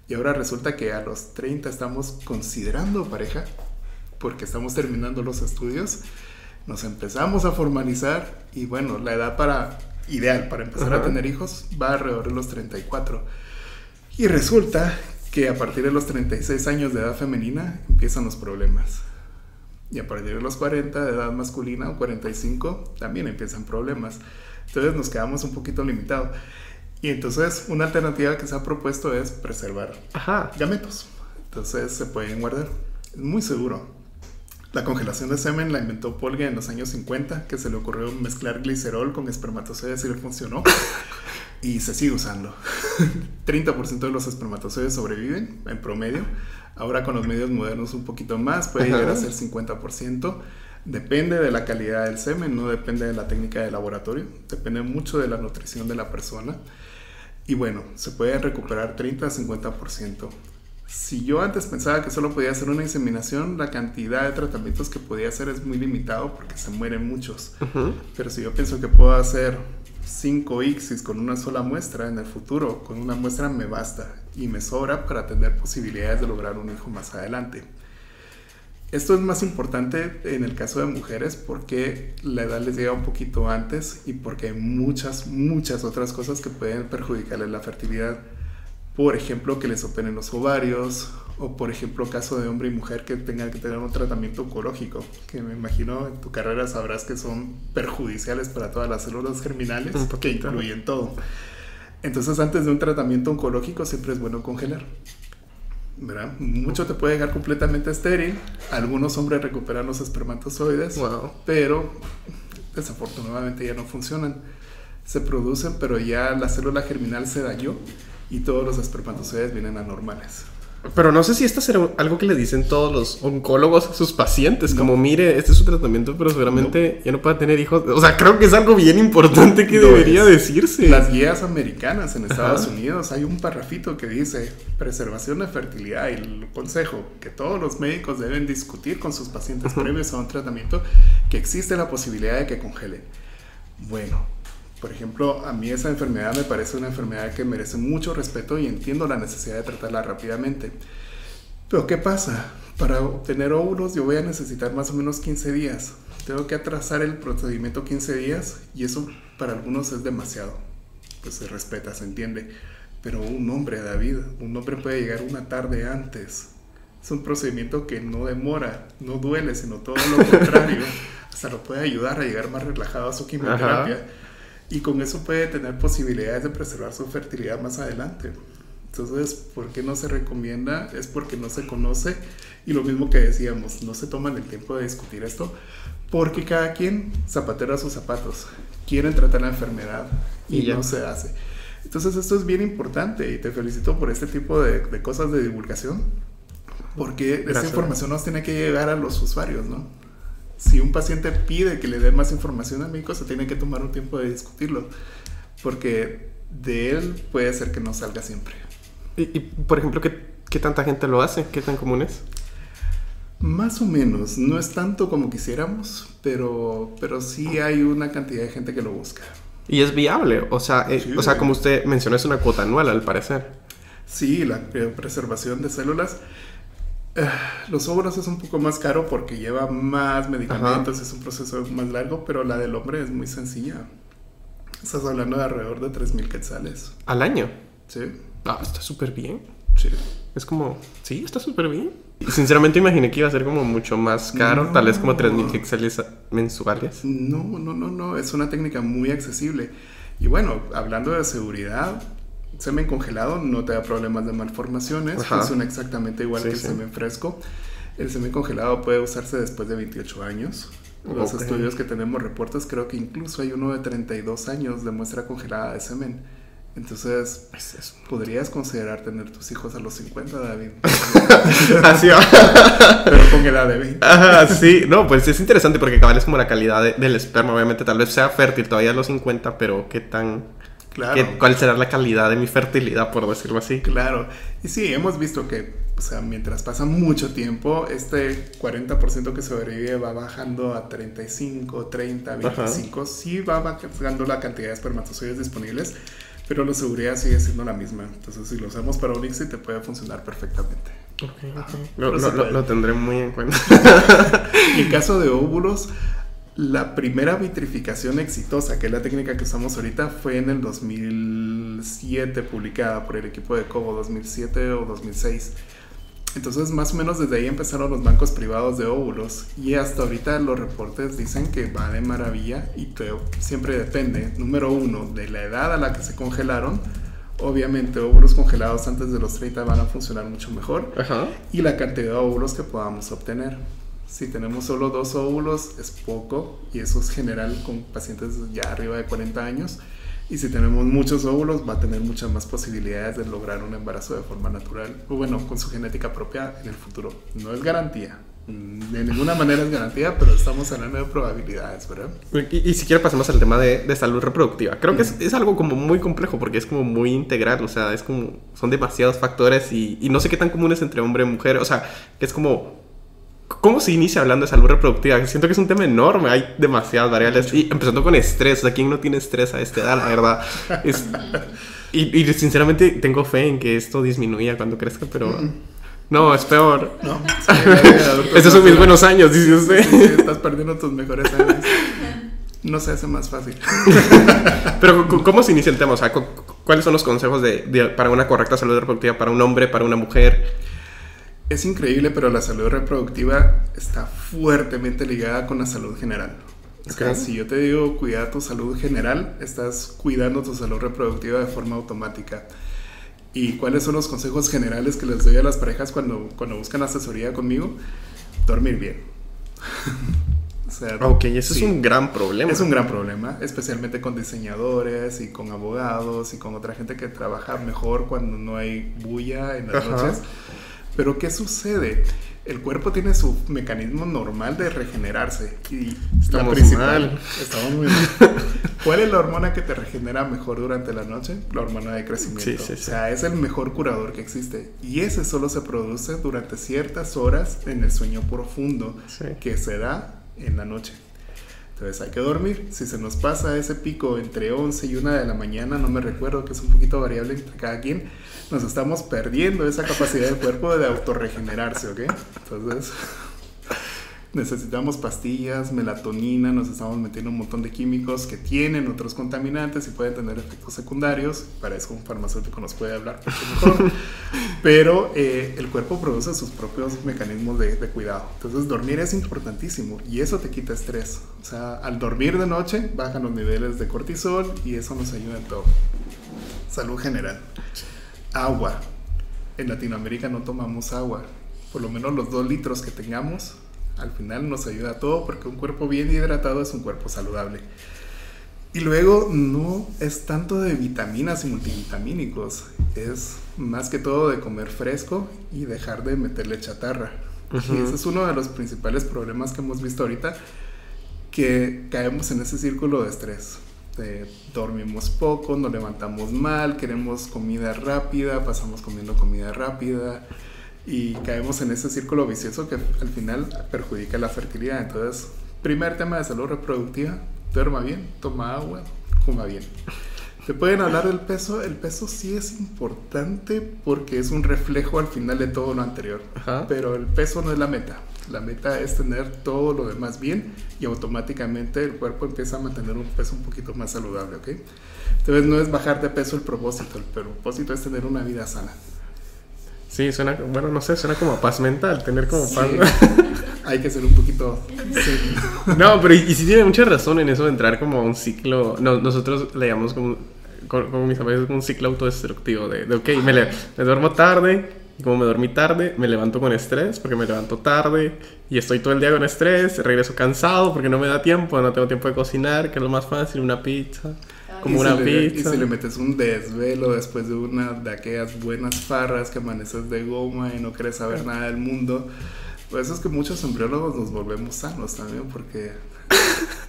Y ahora resulta que a los 30 estamos considerando pareja, porque estamos terminando los estudios. Nos empezamos a formalizar y bueno, la edad ideal para empezar a tener hijos va alrededor de los 34. Y resulta que a partir de los 36 años de edad femenina empiezan los problemas. Y a partir de los 40 de edad masculina o 45 también empiezan problemas. Entonces nos quedamos un poquito limitados. Y entonces una alternativa que se ha propuesto es preservar gametos. Entonces se pueden guardar. Es muy seguro. La congelación de semen la inventó Polge en los años 50, que se le ocurrió mezclar glicerol con espermatozoides y le funcionó. Y se sigue usando. 30% de los espermatozoides sobreviven en promedio. Ahora con los medios modernos un poquito más, puede llegar a ser 50%. Depende de la calidad del semen, no depende de la técnica de laboratorio. Depende mucho de la nutrición de la persona. Y bueno, se puede recuperar 30 a 50%. Si yo antes pensaba que solo podía hacer una inseminación, la cantidad de tratamientos que podía hacer es muy limitado porque se mueren muchos. Pero si yo pienso que puedo hacer 5 ICSIs con una sola muestra en el futuro, con una muestra me basta y me sobra para tener posibilidades de lograr un hijo más adelante. Esto es más importante en el caso de mujeres porque la edad les llega un poquito antes y porque hay muchas otras cosas que pueden perjudicarles la fertilidad. Por ejemplo, que les operen los ovarios, o por ejemplo, caso de hombre y mujer que tengan que tener un tratamiento oncológico, que me imagino en tu carrera sabrás que son perjudiciales para todas las células germinales, que incluyen todo. Entonces, antes de un tratamiento oncológico siempre es bueno congelar, ¿verdad? Mucho te puede dejar completamente estéril. Algunos hombres recuperan los espermatozoides, pero desafortunadamente ya no funcionan. Se producen, pero ya la célula germinal se dañó y todos los espermatozoides vienen anormales. Pero no sé si esto será algo que le dicen todos los oncólogos a sus pacientes, como mire, este es su tratamiento, pero seguramente ya no pueda tener hijos. O sea, creo que es algo bien importante que debería decirse. Las guías americanas en Estados Unidos hay un parrafito que dice preservación de fertilidad y el consejo que todos los médicos deben discutir con sus pacientes previos a un tratamiento, que existe la posibilidad de que congelen. Bueno, por ejemplo, a mí esa enfermedad me parece una enfermedad que merece mucho respeto y entiendo la necesidad de tratarla rápidamente. Pero ¿qué pasa? Para obtener óvulos yo voy a necesitar más o menos 15 días. Tengo que atrasar el procedimiento 15 días y eso para algunos es demasiado. Pues se respeta, se entiende. Pero un hombre, David, un hombre puede llegar una tarde antes. Es un procedimiento que no demora, no duele, sino todo lo contrario. Hasta lo puede ayudar a llegar más relajado a su quimioterapia. Y con eso puede tener posibilidades de preservar su fertilidad más adelante. Entonces, ¿por qué no se recomienda? Es porque no se conoce. Y lo mismo que decíamos, no se toman el tiempo de discutir esto, porque cada quien zapatero a sus zapatos. Quieren tratar la enfermedad y no se hace. Entonces, esto es bien importante y te felicito por este tipo de cosas de divulgación, porque esta información nos tiene que llegar a los usuarios, ¿no? Si un paciente pide que le dé más información al médico, se tiene que tomar un tiempo de discutirlo, porque de él puede ser que no salga siempre. Y por ejemplo, ¿qué tanta gente lo hace? ¿Qué tan común es? Más o menos, no es tanto como quisiéramos, pero sí hay una cantidad de gente que lo busca. Y es viable, o sea, como usted mencionó, es una cuota anual al parecer. Sí, la preservación de células. Los óvulos es un poco más caro porque lleva más medicamentos, es un proceso más largo, pero la del hombre es muy sencilla. Estás hablando de alrededor de 3,000 quetzales. ¿Al año? Sí. Ah, está súper bien. Sí. Es como, sí, está súper bien. Y sinceramente imaginé que iba a ser como mucho más caro, tal vez como 3,000 quetzales mensuales. No, es una técnica muy accesible. Y bueno, hablando de seguridad, semen congelado no te da problemas de malformaciones, funciona exactamente igual que el semen fresco. El semen congelado puede usarse después de 28 años. Los estudios que tenemos reportes, creo que incluso hay uno de 32 años de muestra congelada de semen. Entonces, podrías considerar tener tus hijos a los 50, David. Así va. Pero con edad de 20. Sí, no, pues es interesante porque cabal es como la calidad del esperma. Obviamente, tal vez sea fértil todavía a los 50, pero ¿qué tan...? Claro. ¿Cuál será la calidad de mi fertilidad, por decirlo así? Claro. Y sí, hemos visto que, o sea, mientras pasa mucho tiempo, este 40% que sobrevive va bajando a 35, 30, 25. Sí va bajando la cantidad de espermatozoides disponibles, pero la seguridad sigue siendo la misma. Entonces, si lo usamos para un ICSI, te puede funcionar perfectamente. Lo tendré muy en cuenta. Y en caso de óvulos, la primera vitrificación exitosa, que es la técnica que usamos ahorita, fue en el 2007, publicada por el equipo de Cobo, 2007 o 2006. Entonces, más o menos desde ahí empezaron los bancos privados de óvulos, y hasta ahorita los reportes dicen que va de maravilla, y siempre depende, número uno, de la edad a la que se congelaron. Obviamente, óvulos congelados antes de los 30 van a funcionar mucho mejor, y la cantidad de óvulos que podamos obtener. Si tenemos solo 2 óvulos es poco, y eso es general con pacientes ya arriba de 40 años. Y si tenemos muchos óvulos, va a tener muchas más posibilidades de lograr un embarazo de forma natural, o bueno, con su genética propia en el futuro. No es garantía, de ninguna manera es garantía, pero estamos hablando de probabilidades, ¿verdad? Y si quiero pasamos al tema de salud reproductiva. Creo que es algo como muy complejo porque es como muy integral, o sea, es como, son demasiados factores y no sé qué tan comunes entre hombre y mujer, o sea, que es como... ¿Cómo se inicia hablando de salud reproductiva? Siento que es un tema enorme, hay demasiadas variables. Y empezando con estrés, o sea, ¿quién no tiene estrés a esta edad, la verdad? Y sinceramente tengo fe en que esto disminuya cuando crezca, pero... No, es peor. No. Esos son mis buenos años, dice usted. Sí, estás perdiendo tus mejores años. No se hace más fácil. Pero, ¿cómo se inicia el tema? O sea, ¿cuáles son los consejos para una correcta salud reproductiva para un hombre, para una mujer? Es increíble, pero la salud reproductiva está fuertemente ligada con la salud general. O sea, si yo te digo cuida tu salud general, estás cuidando tu salud reproductiva de forma automática. ¿Y cuáles son los consejos generales que les doy a las parejas cuando buscan asesoría conmigo? Dormir bien. O sea, ok, eso es un gran problema. Es un gran problema, especialmente con diseñadores y con abogados y con otra gente que trabaja mejor cuando no hay bulla en las noches. Pero ¿qué sucede? El cuerpo tiene su mecanismo normal de regenerarse. Y la principal, estamos muy mal. ¿Cuál es la hormona que te regenera mejor durante la noche? La hormona de crecimiento. Sí. O sea, es el mejor curador que existe. Y ese solo se produce durante ciertas horas en el sueño profundo, que se da en la noche. Entonces hay que dormir. Si se nos pasa ese pico entre 11 y 1 de la mañana, no me recuerdo, que es un poquito variable entre cada quien, nos estamos perdiendo esa capacidad del cuerpo de autorregenerarse, ¿ok? Entonces necesitamos pastillas, melatonina, nos estamos metiendo un montón de químicos que tienen otros contaminantes y pueden tener efectos secundarios. Para eso un farmacéutico nos puede hablar mucho mejor. Pero el cuerpo produce sus propios mecanismos de cuidado. Entonces dormir es importantísimo y eso te quita estrés. O sea, al dormir de noche bajan los niveles de cortisol y eso nos ayuda en todo. Salud general. Agua. En Latinoamérica no tomamos agua. Por lo menos los 2 litros que tengamos al final nos ayuda a todo, porque un cuerpo bien hidratado es un cuerpo saludable. Y luego no es tanto de vitaminas y multivitamínicos, es más que todo de comer fresco y dejar de meterle chatarra. Y ese es uno de los principales problemas que hemos visto ahorita, que caemos en ese círculo de estrés. Dormimos poco, nos levantamos mal, queremos comida rápida, pasamos comiendo comida rápida. y caemos en ese círculo vicioso que al final perjudica la fertilidad. Entonces, primer tema de salud reproductiva: duerma bien, toma agua, coma bien. ¿Te pueden hablar del peso? El peso sí es importante porque es un reflejo al final de todo lo anterior. Ajá. Pero el peso no es la meta. La meta es tener todo lo demás bien y automáticamente el cuerpo empieza a mantener un peso un poquito más saludable, ¿ok? Entonces no es bajar de peso el propósito es tener una vida sana. Sí, suena, bueno, no sé, suena como a paz mental, tener como Sí. paz. Hay que ser un poquito serio. No, pero y sí tiene mucha razón en eso de entrar como a un ciclo. No, nosotros le llamamos como mis amigos, un ciclo autodestructivo de ok, me duermo tarde, y como me dormí tarde, me levanto con estrés porque me levanto tarde y estoy todo el día con estrés, regreso cansado porque no me da tiempo, no tengo tiempo de cocinar, que es lo más fácil, una pizza, como una pizza. Y si le metes un desvelo después de una de aquellas buenas farras que amaneces de goma y no quieres saber nada del mundo, pues eso es que muchos embriólogos nos volvemos sanos también, porque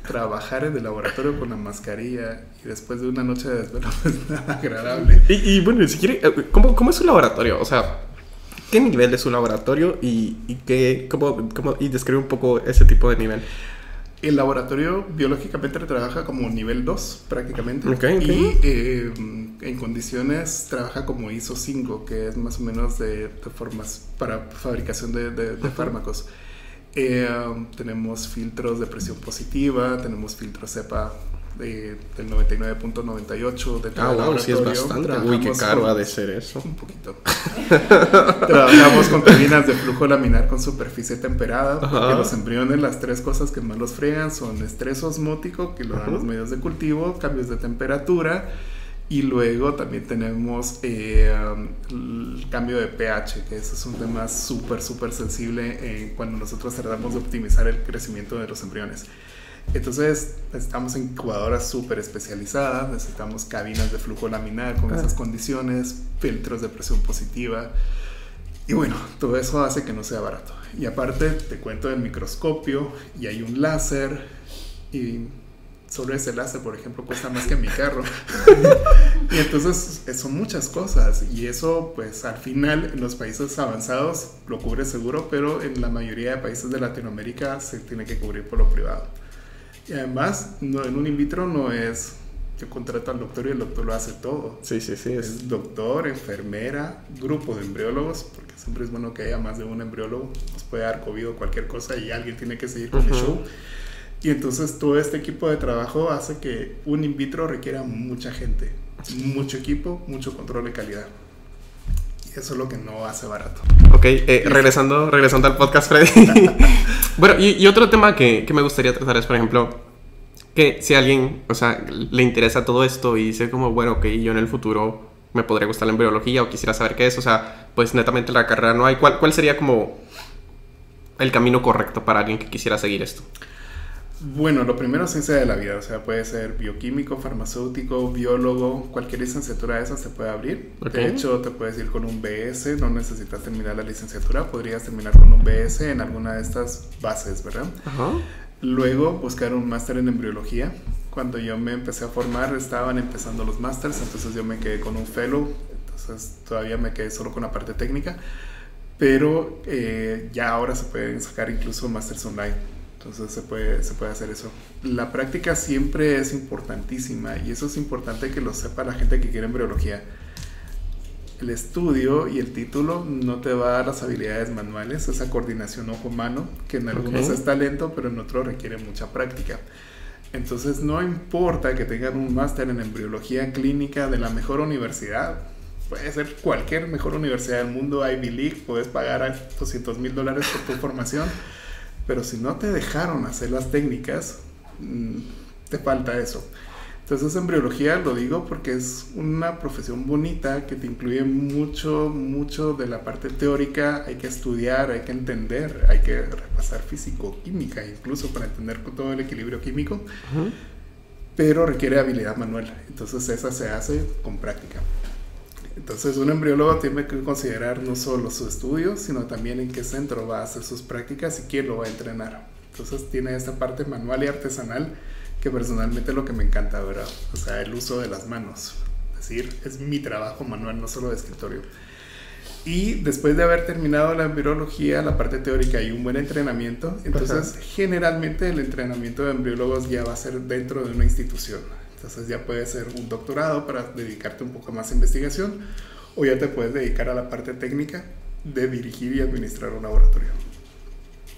trabajar en el laboratorio con la mascarilla y después de una noche de desvelo no es nada agradable. Y bueno, si quiere, ¿cómo es su laboratorio? O sea, ¿qué nivel es su laboratorio y y describe un poco ese tipo de nivel? El laboratorio biológicamente trabaja como nivel 2 prácticamente. Okay. Y en condiciones trabaja como ISO 5, que es más o menos de formas para fabricación de fármacos. Tenemos filtros de presión positiva, tenemos filtros CEPA del 99.98 de todo el wow, sí es bastante. Uy, qué caro ha de ser eso. Un poquito. Trabajamos con turbinas de flujo laminar con superficie temperada, porque los embriones, las tres cosas que más los fregan son estrés osmótico, que lo dan los medios de cultivo, cambios de temperatura, y luego también tenemos el cambio de pH, que ese es un tema súper sensible cuando nosotros tratamos de optimizar el crecimiento de los embriones. Entonces necesitamos incubadoras súper especializadas, necesitamos cabinas de flujo laminar con esas condiciones, filtros de presión positiva, y bueno, todo eso hace que no sea barato. Y aparte te cuento del microscopio, y hay un láser, y solo ese láser, por ejemplo, cuesta más que mi carro. Y entonces son muchas cosas, y eso pues al final en los países avanzados lo cubre seguro, pero en la mayoría de países de Latinoamérica se tiene que cubrir por lo privado. Y además, en un in vitro no es yo contrato al doctor y el doctor lo hace todo. Sí. Es doctor, enfermera, grupo de embriólogos, porque siempre es bueno que haya más de un embriólogo. Nos puede dar COVID o cualquier cosa y alguien tiene que seguir con el show. Y entonces todo este equipo de trabajo hace que un in vitro requiera mucha gente, mucho equipo, mucho control de calidad. Y eso es lo que no hace barato. Ok, regresando al podcast, Freddy. Bueno, y otro tema que me gustaría tratar es, por ejemplo, que si a alguien, o sea, le interesa todo esto y dice como, bueno, ok, yo en el futuro me podría gustar la embriología o quisiera saber qué es, o sea, pues netamente la carrera no hay. ¿Cuál sería como el camino correcto para alguien que quisiera seguir esto? Bueno, lo primero es ciencia de la vida, o sea, puede ser bioquímico, farmacéutico, biólogo, cualquier licenciatura de esas se puede abrir. Okay. De hecho, te puedes ir con un BS, no necesitas terminar la licenciatura, podrías terminar con un BS en alguna de estas bases, ¿verdad? Ajá. Luego, buscar un máster en embriología. Cuando yo me empecé a formar, estaban empezando los másters, entonces yo me quedé con un fellow, entonces todavía me quedé solo con la parte técnica, pero ya ahora se pueden sacar incluso másters online. Entonces se puede hacer eso. La práctica siempre es importantísima y eso es importante que lo sepa la gente que quiere embriología. El estudio y el título no te va a dar las habilidades manuales, esa coordinación ojo-mano, que en algunos es talento, pero en otros requiere mucha práctica. Entonces no importa que tengan un máster en embriología clínica de la mejor universidad, puede ser cualquier mejor universidad del mundo, Ivy League, puedes pagar $200,000 por tu formación. Pero si no te dejaron hacer las técnicas, te falta eso. Entonces embriología lo digo porque es una profesión bonita que te incluye mucho de la parte teórica. Hay que estudiar, hay que entender, hay que repasar físico-química incluso para entender todo el equilibrio químico. Pero requiere habilidad manual, entonces esa se hace con práctica. Entonces un embriólogo tiene que considerar no solo su estudio, sino también en qué centro va a hacer sus prácticas y quién lo va a entrenar. Entonces tiene esta parte manual y artesanal que personalmente es lo que me encanta, ¿verdad? O sea, el uso de las manos. Es decir, es mi trabajo manual, no solo de escritorio. Y después de haber terminado la embriología, la parte teórica y un buen entrenamiento, entonces generalmente el entrenamiento de embriólogos ya va a ser dentro de una institución. Entonces ya puede ser un doctorado para dedicarte un poco más a investigación, o ya te puedes dedicar a la parte técnica de dirigir y administrar un laboratorio.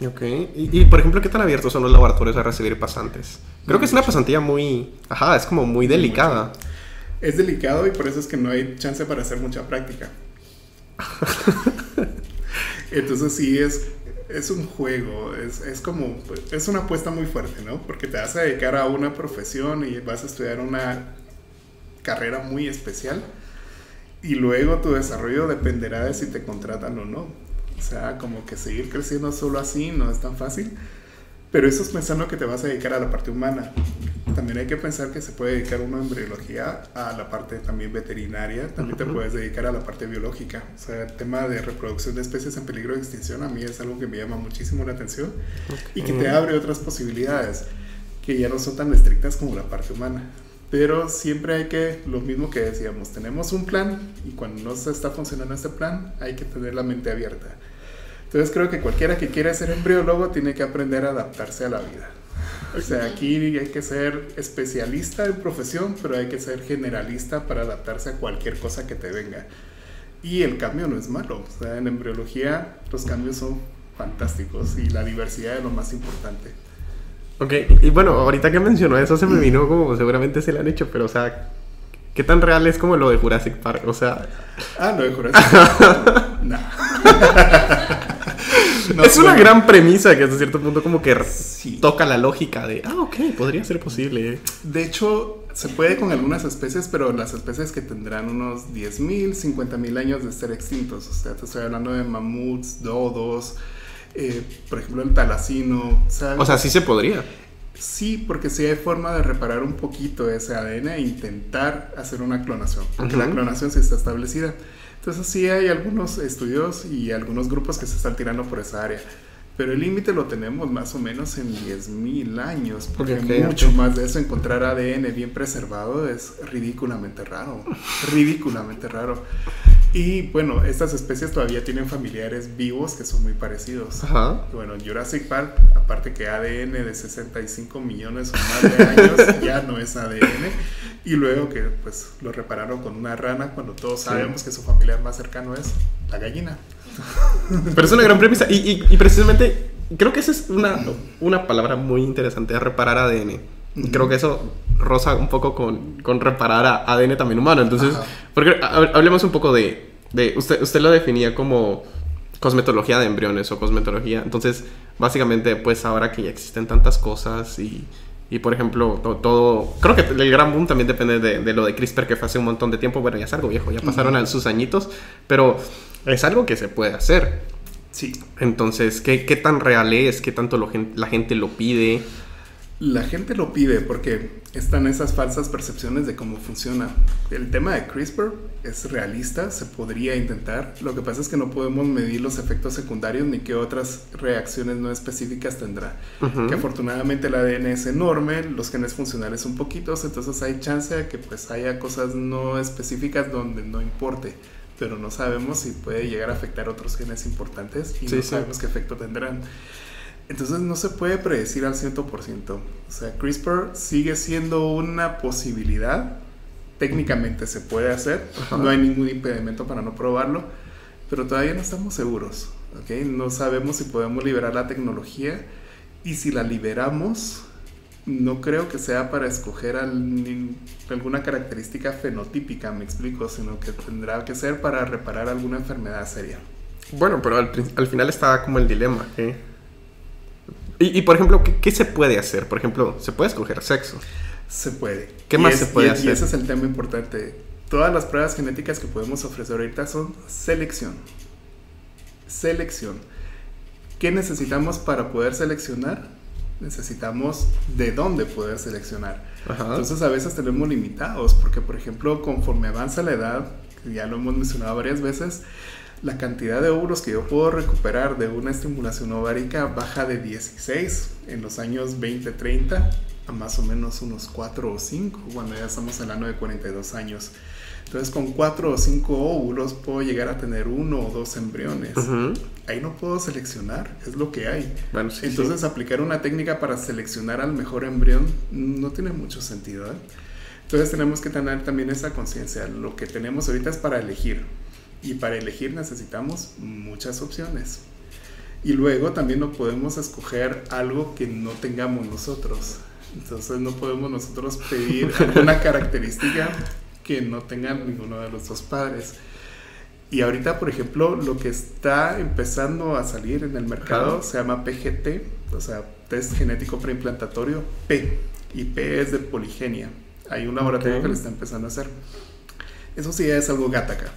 Ok, y por ejemplo, ¿qué tan abiertos son los laboratorios a recibir pasantes? Creo que es una pasantía muy, es como muy delicada. Es delicado y por eso es que no hay chance para hacer mucha práctica. Entonces sí es un juego, es como, es una apuesta muy fuerte, ¿no? Porque te vas a dedicar a una profesión y vas a estudiar una carrera muy especial y luego tu desarrollo dependerá de si te contratan o no. O sea, como que seguir creciendo solo así no es tan fácil. Pero eso es pensando que te vas a dedicar a la parte humana. También hay que pensar que se puede dedicar uno en embriología a la parte también veterinaria. También te puedes dedicar a la parte biológica. O sea, el tema de reproducción de especies en peligro de extinción a mí es algo que me llama muchísimo la atención. Y que te abre otras posibilidades que ya no son tan estrictas como la parte humana. Pero siempre hay que, lo mismo que decíamos, tenemos un plan y cuando no se está funcionando este plan hay que tener la mente abierta. Entonces creo que cualquiera que quiera ser embriólogo tiene que aprender a adaptarse a la vida. O sea, aquí hay que ser especialista en profesión, pero hay que ser generalista para adaptarse a cualquier cosa que te venga. Y el cambio no es malo. O sea, en embriología los cambios son fantásticos y la diversidad es lo más importante. Ok, y bueno, ahorita que mencionó eso se me vino como, seguramente se lo han hecho, pero o sea, ¿qué tan real es como lo de Jurassic Park? O sea... lo de Jurassic Park. No. No, es una gran premisa que hasta cierto punto como que sí toca la lógica de, ok, podría ser posible. De hecho, se puede con algunas especies, pero las especies que tendrán unos 10.000, 50.000 años de estar extintos. O sea, te estoy hablando de mamuts, dodos, por ejemplo el talacino. O sea, sí se podría. Sí, porque sí hay forma de reparar un poquito ese ADN e intentar hacer una clonación, porque la clonación sí está establecida. Entonces sí hay algunos estudios y algunos grupos que se están tirando por esa área, pero el límite lo tenemos más o menos en 10.000 años, porque mucho más de eso, encontrar ADN bien preservado es ridículamente raro, ridículamente raro. Y bueno, estas especies todavía tienen familiares vivos que son muy parecidos. Bueno, Jurassic Park, aparte que ADN de 65 millones o más de años, ya no es ADN. Y luego que pues lo repararon con una rana cuando todos sabemos que su familiar más cercano es la gallina. Pero es una gran premisa y precisamente creo que esa es una palabra muy interesante, reparar ADN. Creo que eso roza un poco con reparar a ADN también humano. Entonces, porque hablemos un poco de usted lo definía como cosmetología de embriones o cosmetología. Entonces, básicamente, pues ahora que ya existen tantas cosas y por ejemplo, todo... Creo que el gran boom también depende de lo de CRISPR que fue hace un montón de tiempo. Bueno, ya es algo viejo, ya pasaron sus añitos, pero es algo que se puede hacer. Sí. Entonces, ¿qué tan real es? ¿Qué tanto la gente lo pide? La gente lo pide porque están esas falsas percepciones de cómo funciona. El tema de CRISPR es realista, se podría intentar. Lo que pasa es que no podemos medir los efectos secundarios ni qué otras reacciones no específicas tendrá. Que afortunadamente el ADN es enorme, los genes funcionales son poquitos, entonces hay chance de que pues haya cosas no específicas donde no importe. Pero no sabemos si puede llegar a afectar otros genes importantes y no sabemos qué efecto tendrán. Entonces no se puede predecir al 100%. O sea, CRISPR sigue siendo una posibilidad. Técnicamente se puede hacer. No hay ningún impedimento para no probarlo. Pero todavía no estamos seguros. ¿Okay? No sabemos si podemos liberar la tecnología. Y si la liberamos, no creo que sea para escoger alguna característica fenotípica, me explico. Sino que tendrá que ser para reparar alguna enfermedad seria. Bueno, pero al final está como el dilema, ¿eh? Y por ejemplo, ¿qué se puede hacer? Por ejemplo, ¿se puede escoger sexo? Se puede. ¿Qué más se puede hacer? Y ese es el tema importante. Todas las pruebas genéticas que podemos ofrecer ahorita son selección. Selección. ¿Qué necesitamos para poder seleccionar? Necesitamos de dónde poder seleccionar. Entonces a veces tenemos limitados, porque por ejemplo, conforme avanza la edad, que ya lo hemos mencionado varias veces, la cantidad de óvulos que yo puedo recuperar de una estimulación ovárica baja de 16 en los años 20-30 a más o menos unos 4 o 5, cuando ya estamos hablando de 42 años. Entonces con 4 o 5 óvulos puedo llegar a tener 1 o 2 embriones. Ahí no puedo seleccionar, es lo que hay. Bueno, sí, entonces aplicar una técnica para seleccionar al mejor embrión no tiene mucho sentido, ¿eh? Entonces tenemos que tener también esa conciencia. Lo que tenemos ahorita es para elegir. Y para elegir necesitamos muchas opciones. Y luego también no podemos escoger algo que no tengamos nosotros. Entonces no podemos nosotros pedir alguna característica que no tengan ninguno de los dos padres. Y ahorita, por ejemplo, lo que está empezando a salir en el mercado se llama PGT, o sea, test genético preimplantatorio P. Y P es de poligenia. Hay un laboratorio que lo está empezando a hacer. Eso sí es algo gataca.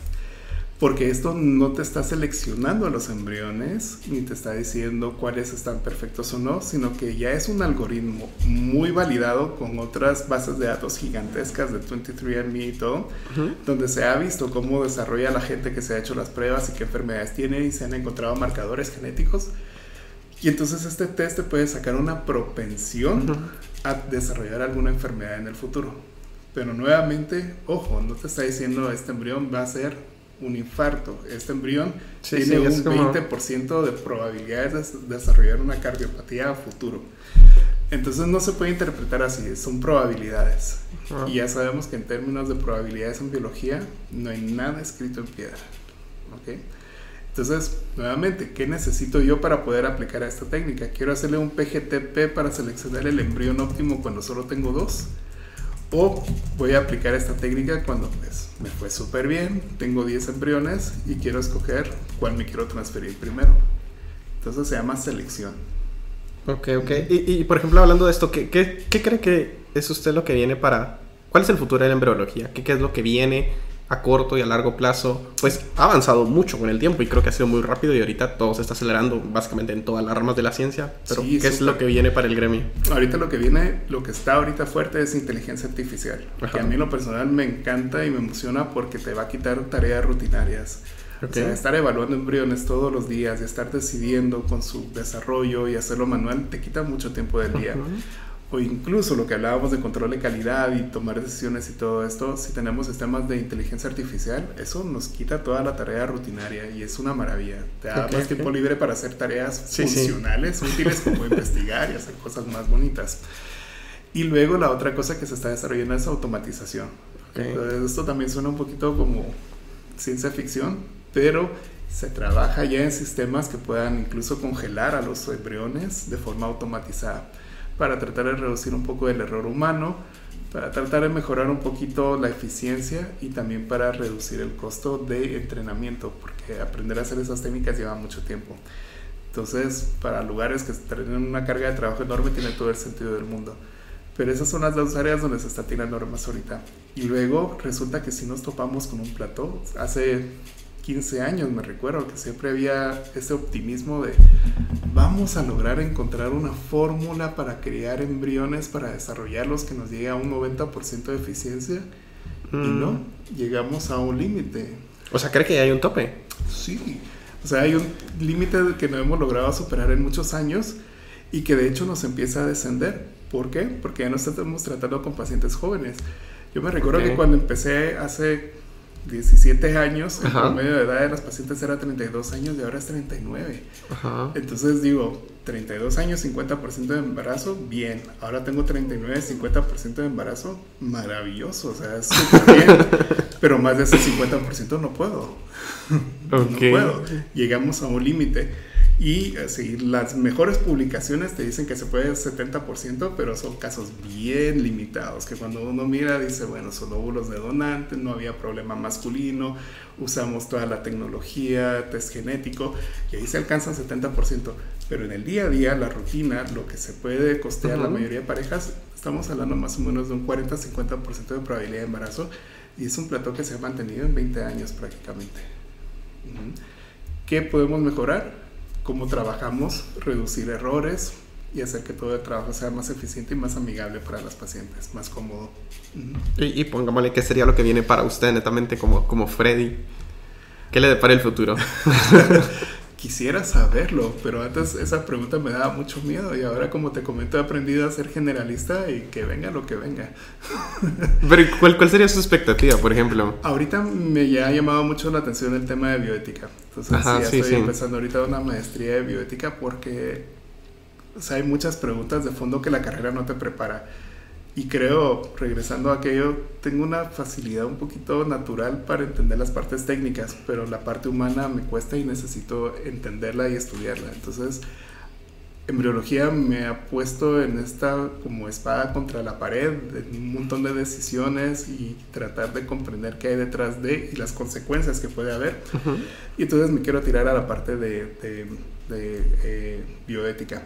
Porque esto no te está seleccionando a los embriones, ni te está diciendo cuáles están perfectos o no, sino que ya es un algoritmo muy validado con otras bases de datos gigantescas de 23andMe y todo, donde se ha visto cómo desarrolla la gente que se ha hecho las pruebas y qué enfermedades tiene y se han encontrado marcadores genéticos. Y entonces este test te puede sacar una propensión a desarrollar alguna enfermedad en el futuro. Pero nuevamente, ojo, no te está diciendo este embrión va a ser un infarto. Este embrión tiene un 20% de probabilidades de desarrollar una cardiopatía a futuro. Entonces no se puede interpretar así, son probabilidades. Y ya sabemos que en términos de probabilidades en biología no hay nada escrito en piedra. ¿Okay? Entonces, nuevamente, ¿qué necesito yo para poder aplicar a esta técnica? ¿Quiero hacerle un PGT-P para seleccionar el embrión óptimo cuando solo tengo 2? O voy a aplicar esta técnica cuando pues, me fue súper bien, tengo 10 embriones y quiero escoger cuál me quiero transferir primero. Entonces se llama selección. Ok. Y por ejemplo, hablando de esto, ¿qué cree que es usted lo que viene para... ¿Cuál es el futuro de la embriología? ¿Qué es lo que viene a corto y a largo plazo? Pues ha avanzado mucho con el tiempo y creo que ha sido muy rápido y ahorita todo se está acelerando básicamente en todas las ramas de la ciencia. Pero sí, ¿qué es lo que viene para el gremio? Ahorita lo que viene, lo que está ahorita fuerte es inteligencia artificial. Que a mí en lo personal me encanta y me emociona porque te va a quitar tareas rutinarias. O sea, estar evaluando embriones todos los días y estar decidiendo con su desarrollo y hacerlo manual te quita mucho tiempo del día. O incluso lo que hablábamos de control de calidad y tomar decisiones y todo esto, si tenemos sistemas de inteligencia artificial, eso nos quita toda la tarea rutinaria y es una maravilla. Te da más tiempo libre para hacer tareas funcionales, útiles, como investigar y hacer cosas más bonitas. Y luego la otra cosa que se está desarrollando es automatización. Entonces, esto también suena un poquito como ciencia ficción, pero se trabaja ya en sistemas que puedan incluso congelar a los embriones de forma automatizada, para tratar de reducir un poco el error humano, para tratar de mejorar un poquito la eficiencia y también para reducir el costo de entrenamiento, porque aprender a hacer esas técnicas lleva mucho tiempo. Entonces, para lugares que tienen una carga de trabajo enorme, tiene todo el sentido del mundo. Pero esas son las dos áreas donde se está tirando más ahorita. Y luego resulta que si nos topamos con un plató, hace 15 años me recuerdo que siempre había ese optimismo de vamos a lograr encontrar una fórmula para crear embriones, para desarrollarlos que nos llegue a un 90% de eficiencia y no, llegamos a un límite. O sea, ¿cree que hay un tope? Sí, o sea, hay un límite que no hemos logrado superar en muchos años y que de hecho nos empieza a descender. ¿Por qué? Porque ya no estamos tratando con pacientes jóvenes. Yo me recuerdo que cuando empecé hace 17 años, el promedio de edad de los pacientes era 32 años y ahora es 39. Entonces digo, 32 años, 50% de embarazo, bien. Ahora tengo 39, 50% de embarazo, maravilloso, o sea, es súper bien. Pero más de ese 50% no puedo. No puedo. Llegamos a un límite. Y así, las mejores publicaciones te dicen que se puede 70%, pero son casos bien limitados, que cuando uno mira dice, bueno, son óvulos de donante, no había problema masculino, usamos toda la tecnología, test genético, y ahí se alcanzan 70%. Pero en el día a día, la rutina, lo que se puede costear la mayoría de parejas, estamos hablando más o menos de un 40-50% de probabilidad de embarazo, y es un plató que se ha mantenido en 20 años prácticamente. ¿Qué podemos mejorar? Cómo trabajamos, reducir errores y hacer que todo el trabajo sea más eficiente y más amigable para las pacientes, más cómodo. Y pongámosle, ¿qué sería lo que viene para usted netamente como Freddy? ¿Qué le depara el futuro? quisiera saberlo, pero antes esa pregunta me daba mucho miedo y ahora, como te comento, he aprendido a ser generalista y que venga lo que venga. Pero ¿cuál sería su expectativa, por ejemplo? Ahorita me ya ha llamado mucho la atención el tema de bioética. Entonces estoy empezando ahorita una maestría de bioética porque, o sea, hay muchas preguntas de fondo que la carrera no te prepara. Y creo, regresando a aquello, tengo una facilidad un poquito natural para entender las partes técnicas, pero la parte humana me cuesta y necesito entenderla y estudiarla. Entonces, embriología me ha puesto en esta como espada contra la pared, en un montón de decisiones y tratar de comprender qué hay detrás de y las consecuencias que puede haber. Uh-huh. Y entonces me quiero tirar a la parte de bioética.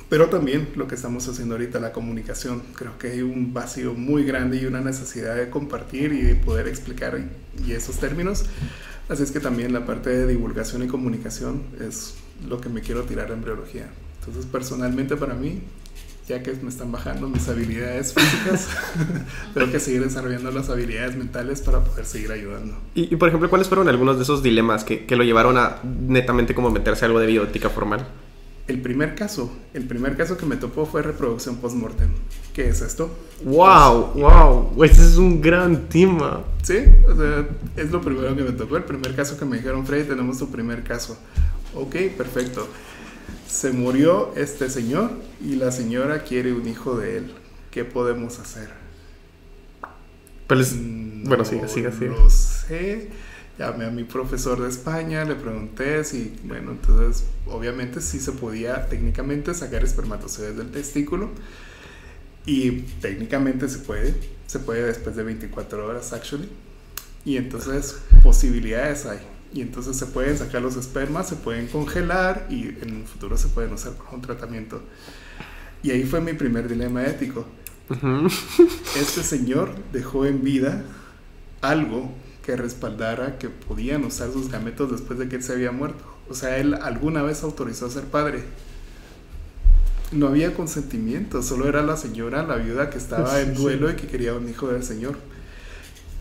Pero también lo que estamos haciendo ahorita, la comunicación. Creo que hay un vacío muy grande y una necesidad de compartir y de poder explicar y esos términos. Así es que también la parte de divulgación y comunicación es lo que me quiero tirar en embriología. Entonces, personalmente para mí, ya que me están bajando mis habilidades físicas, tengo que seguir desarrollando las habilidades mentales para poder seguir ayudando. Y por ejemplo, ¿cuáles fueron algunos de esos dilemas que lo llevaron a netamente como meterse a algo de bioética formal? El primer caso que me topó fue reproducción post-mortem. ¿Qué es esto? ¡Wow! Este es un gran tema. Sí, o sea, es lo primero que me topó. El primer caso que me dijeron, Freddy, tenemos tu primer caso. Ok, perfecto. Se murió este señor y la señora quiere un hijo de él. ¿Qué podemos hacer? Pero bueno, sigue. Lo sé. Llamé a mi profesor de España, le pregunté si, bueno, entonces obviamente sí se podía técnicamente sacar espermatozoides del testículo y técnicamente se puede después de 24 horas, actually, y entonces posibilidades hay, y entonces se pueden sacar los espermas, se pueden congelar y en un futuro se pueden usar para un tratamiento. Y ahí fue mi primer dilema ético. Uh-huh. Este señor dejó en vida algo que respaldara que podían usar sus gametos después de que él se había muerto. O sea, él alguna vez autorizó a ser padre. No había consentimiento, solo era la señora, la viuda, que estaba en duelo y que quería un hijo del señor.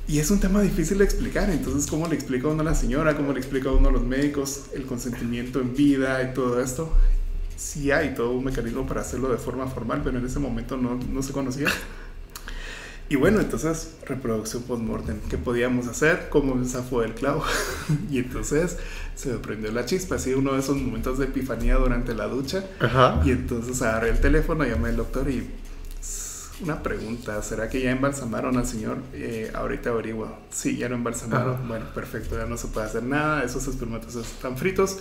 Y es un tema difícil de explicar. Entonces, ¿cómo le explica a uno a la señora? ¿Cómo le explica a uno a los médicos el consentimiento en vida y todo esto? Sí hay todo un mecanismo para hacerlo de forma formal, pero en ese momento no se conocía. Y bueno, entonces, reproducción post-mortem. ¿Qué podíamos hacer? ¿Cómo me zafó el clavo? Y entonces se me prendió la chispa. Así, uno de esos momentos de epifanía durante la ducha. Ajá. Y entonces agarré el teléfono, llamé al doctor y... una pregunta, ¿será que ya embalsamaron al señor? Ahorita averiguo. Sí, ya lo embalsamaron. Ajá. Bueno, perfecto, ya no se puede hacer nada. Esos espermatozoides están fritos.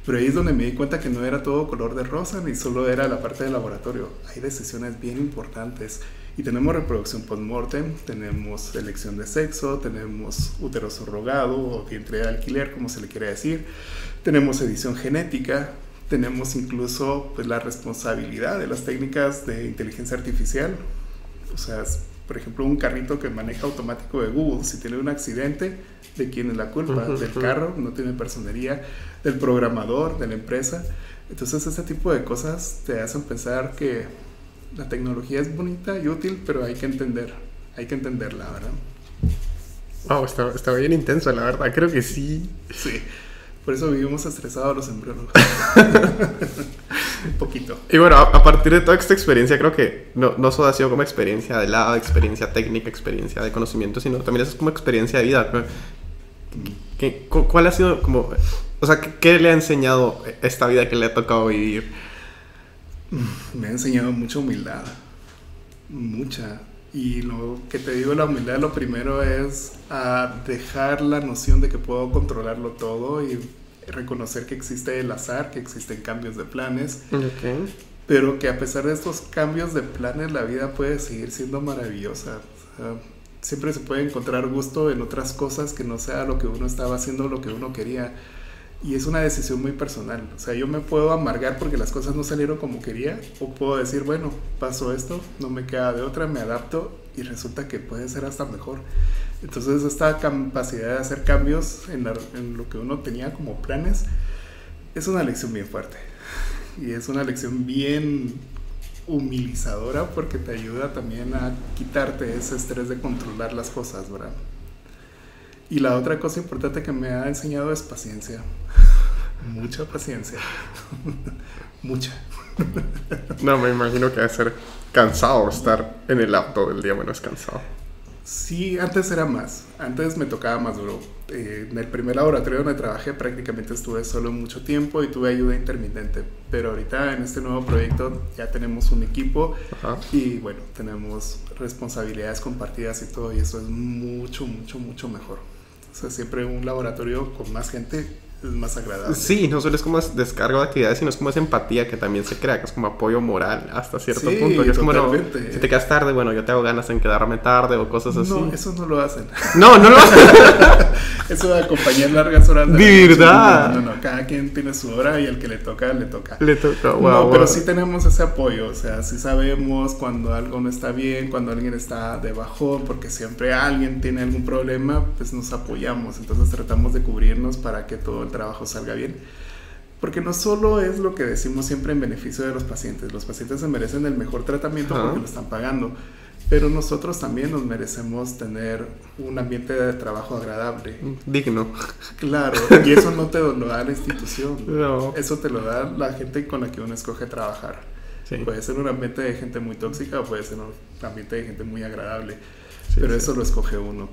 Pero ahí es donde me di cuenta que no era todo color de rosa, ni solo era la parte del laboratorio. Hay decisiones bien importantes. Y tenemos reproducción post-mortem, tenemos elección de sexo, tenemos útero subrogado o vientre de alquiler, como se le quiere decir. Tenemos edición genética, tenemos incluso pues, la responsabilidad de las técnicas de inteligencia artificial. O sea, por ejemplo, un carrito que maneja automático de Google, si tiene un accidente, ¿de quién es la culpa? Del carro, no tiene personería, del programador, de la empresa. Entonces, este tipo de cosas te hacen pensar que la tecnología es bonita y útil, pero hay que entenderla, ¿verdad? Wow, está bien intenso, la verdad, creo que sí. Sí, por eso vivimos estresados los embriólogos. Un poquito. Y bueno, a partir de toda esta experiencia, creo que no solo ha sido como experiencia de lado, experiencia técnica, experiencia de conocimiento, sino también es como experiencia de vida. ¿Cuál ha sido como... O sea, ¿qué le ha enseñado esta vida que le ha tocado vivir? Me ha enseñado mucha humildad, mucha. Y lo que te digo, la humildad, lo primero es a dejar la noción de que puedo controlarlo todo y reconocer que existe el azar, que existen cambios de planes. Okay. Pero que a pesar de estos cambios de planes, la vida puede seguir siendo maravillosa. O sea, siempre se puede encontrar gusto en otras cosas que no sea lo que uno estaba haciendo, lo que uno quería. Y es una decisión muy personal. O sea, yo me puedo amargar porque las cosas no salieron como quería, o puedo decir, bueno, pasó esto, no me queda de otra, me adapto y resulta que puede ser hasta mejor. Entonces, esta capacidad de hacer cambios en lo que uno tenía como planes es una lección bien fuerte. Y es una lección bien humilizadora porque te ayuda también a quitarte ese estrés de controlar las cosas, ¿verdad? Y la otra cosa importante que me ha enseñado es paciencia. Mucha paciencia. Mucha. No, me imagino que debe ser cansado estar en el lab todo el día. Bueno, es cansado. Sí, antes era más. Antes me tocaba más duro. En el primer laboratorio donde trabajé prácticamente estuve solo mucho tiempo y tuve ayuda intermitente. Pero ahorita en este nuevo proyecto ya tenemos un equipo. Ajá. Y bueno, tenemos responsabilidades compartidas y todo. Y eso es mucho, mucho, mucho mejor. O sea, siempre un laboratorio con más gente es más agradable. Sí, no solo es como descargo de actividades, sino es como esa empatía que también se crea, que es como apoyo moral hasta cierto punto. Que es como, no, si te quedas tarde, bueno, yo te hago ganas en quedarme tarde o cosas así. No, eso no lo hacen. No lo hacen. Eso de acompañar largas horas. De verdad. No, cada quien tiene su hora y el que le toca, le toca. Le toca, wow. No, pero sí tenemos ese apoyo, o sea, sí sabemos cuando algo no está bien, cuando alguien está de bajón, porque siempre alguien tiene algún problema, pues nos apoyamos, entonces tratamos de cubrirnos para que todo el trabajo salga bien. Porque no solo es lo que decimos siempre en beneficio de los pacientes se merecen el mejor tratamiento porque lo están pagando, pero nosotros también nos merecemos tener un ambiente de trabajo agradable. Digno. Claro, y eso no te lo da la institución, no. Eso te lo da la gente con la que uno escoge trabajar. Sí. Puede ser un ambiente de gente muy tóxica o puede ser un ambiente de gente muy agradable, pero eso lo escoge uno.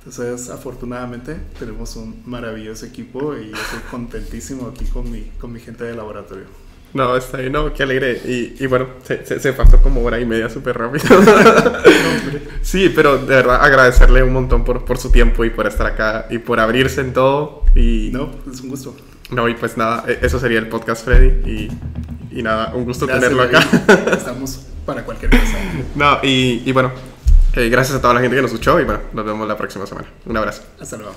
Entonces, afortunadamente, tenemos un maravilloso equipo y yo estoy contentísimo aquí con mi gente de laboratorio. No, está bien, no, qué alegre. Y bueno, se pasó como hora y media súper rápido. Sí, pero de verdad agradecerle un montón por su tiempo y por estar acá y por abrirse en todo. No, es un gusto. No, y pues nada, eso sería el podcast, Freddy. Y nada, un gusto tenerlo acá. Estamos para cualquier cosa. No, y bueno, gracias a toda la gente que nos escuchó y bueno, nos vemos la próxima semana. Un abrazo. Hasta luego.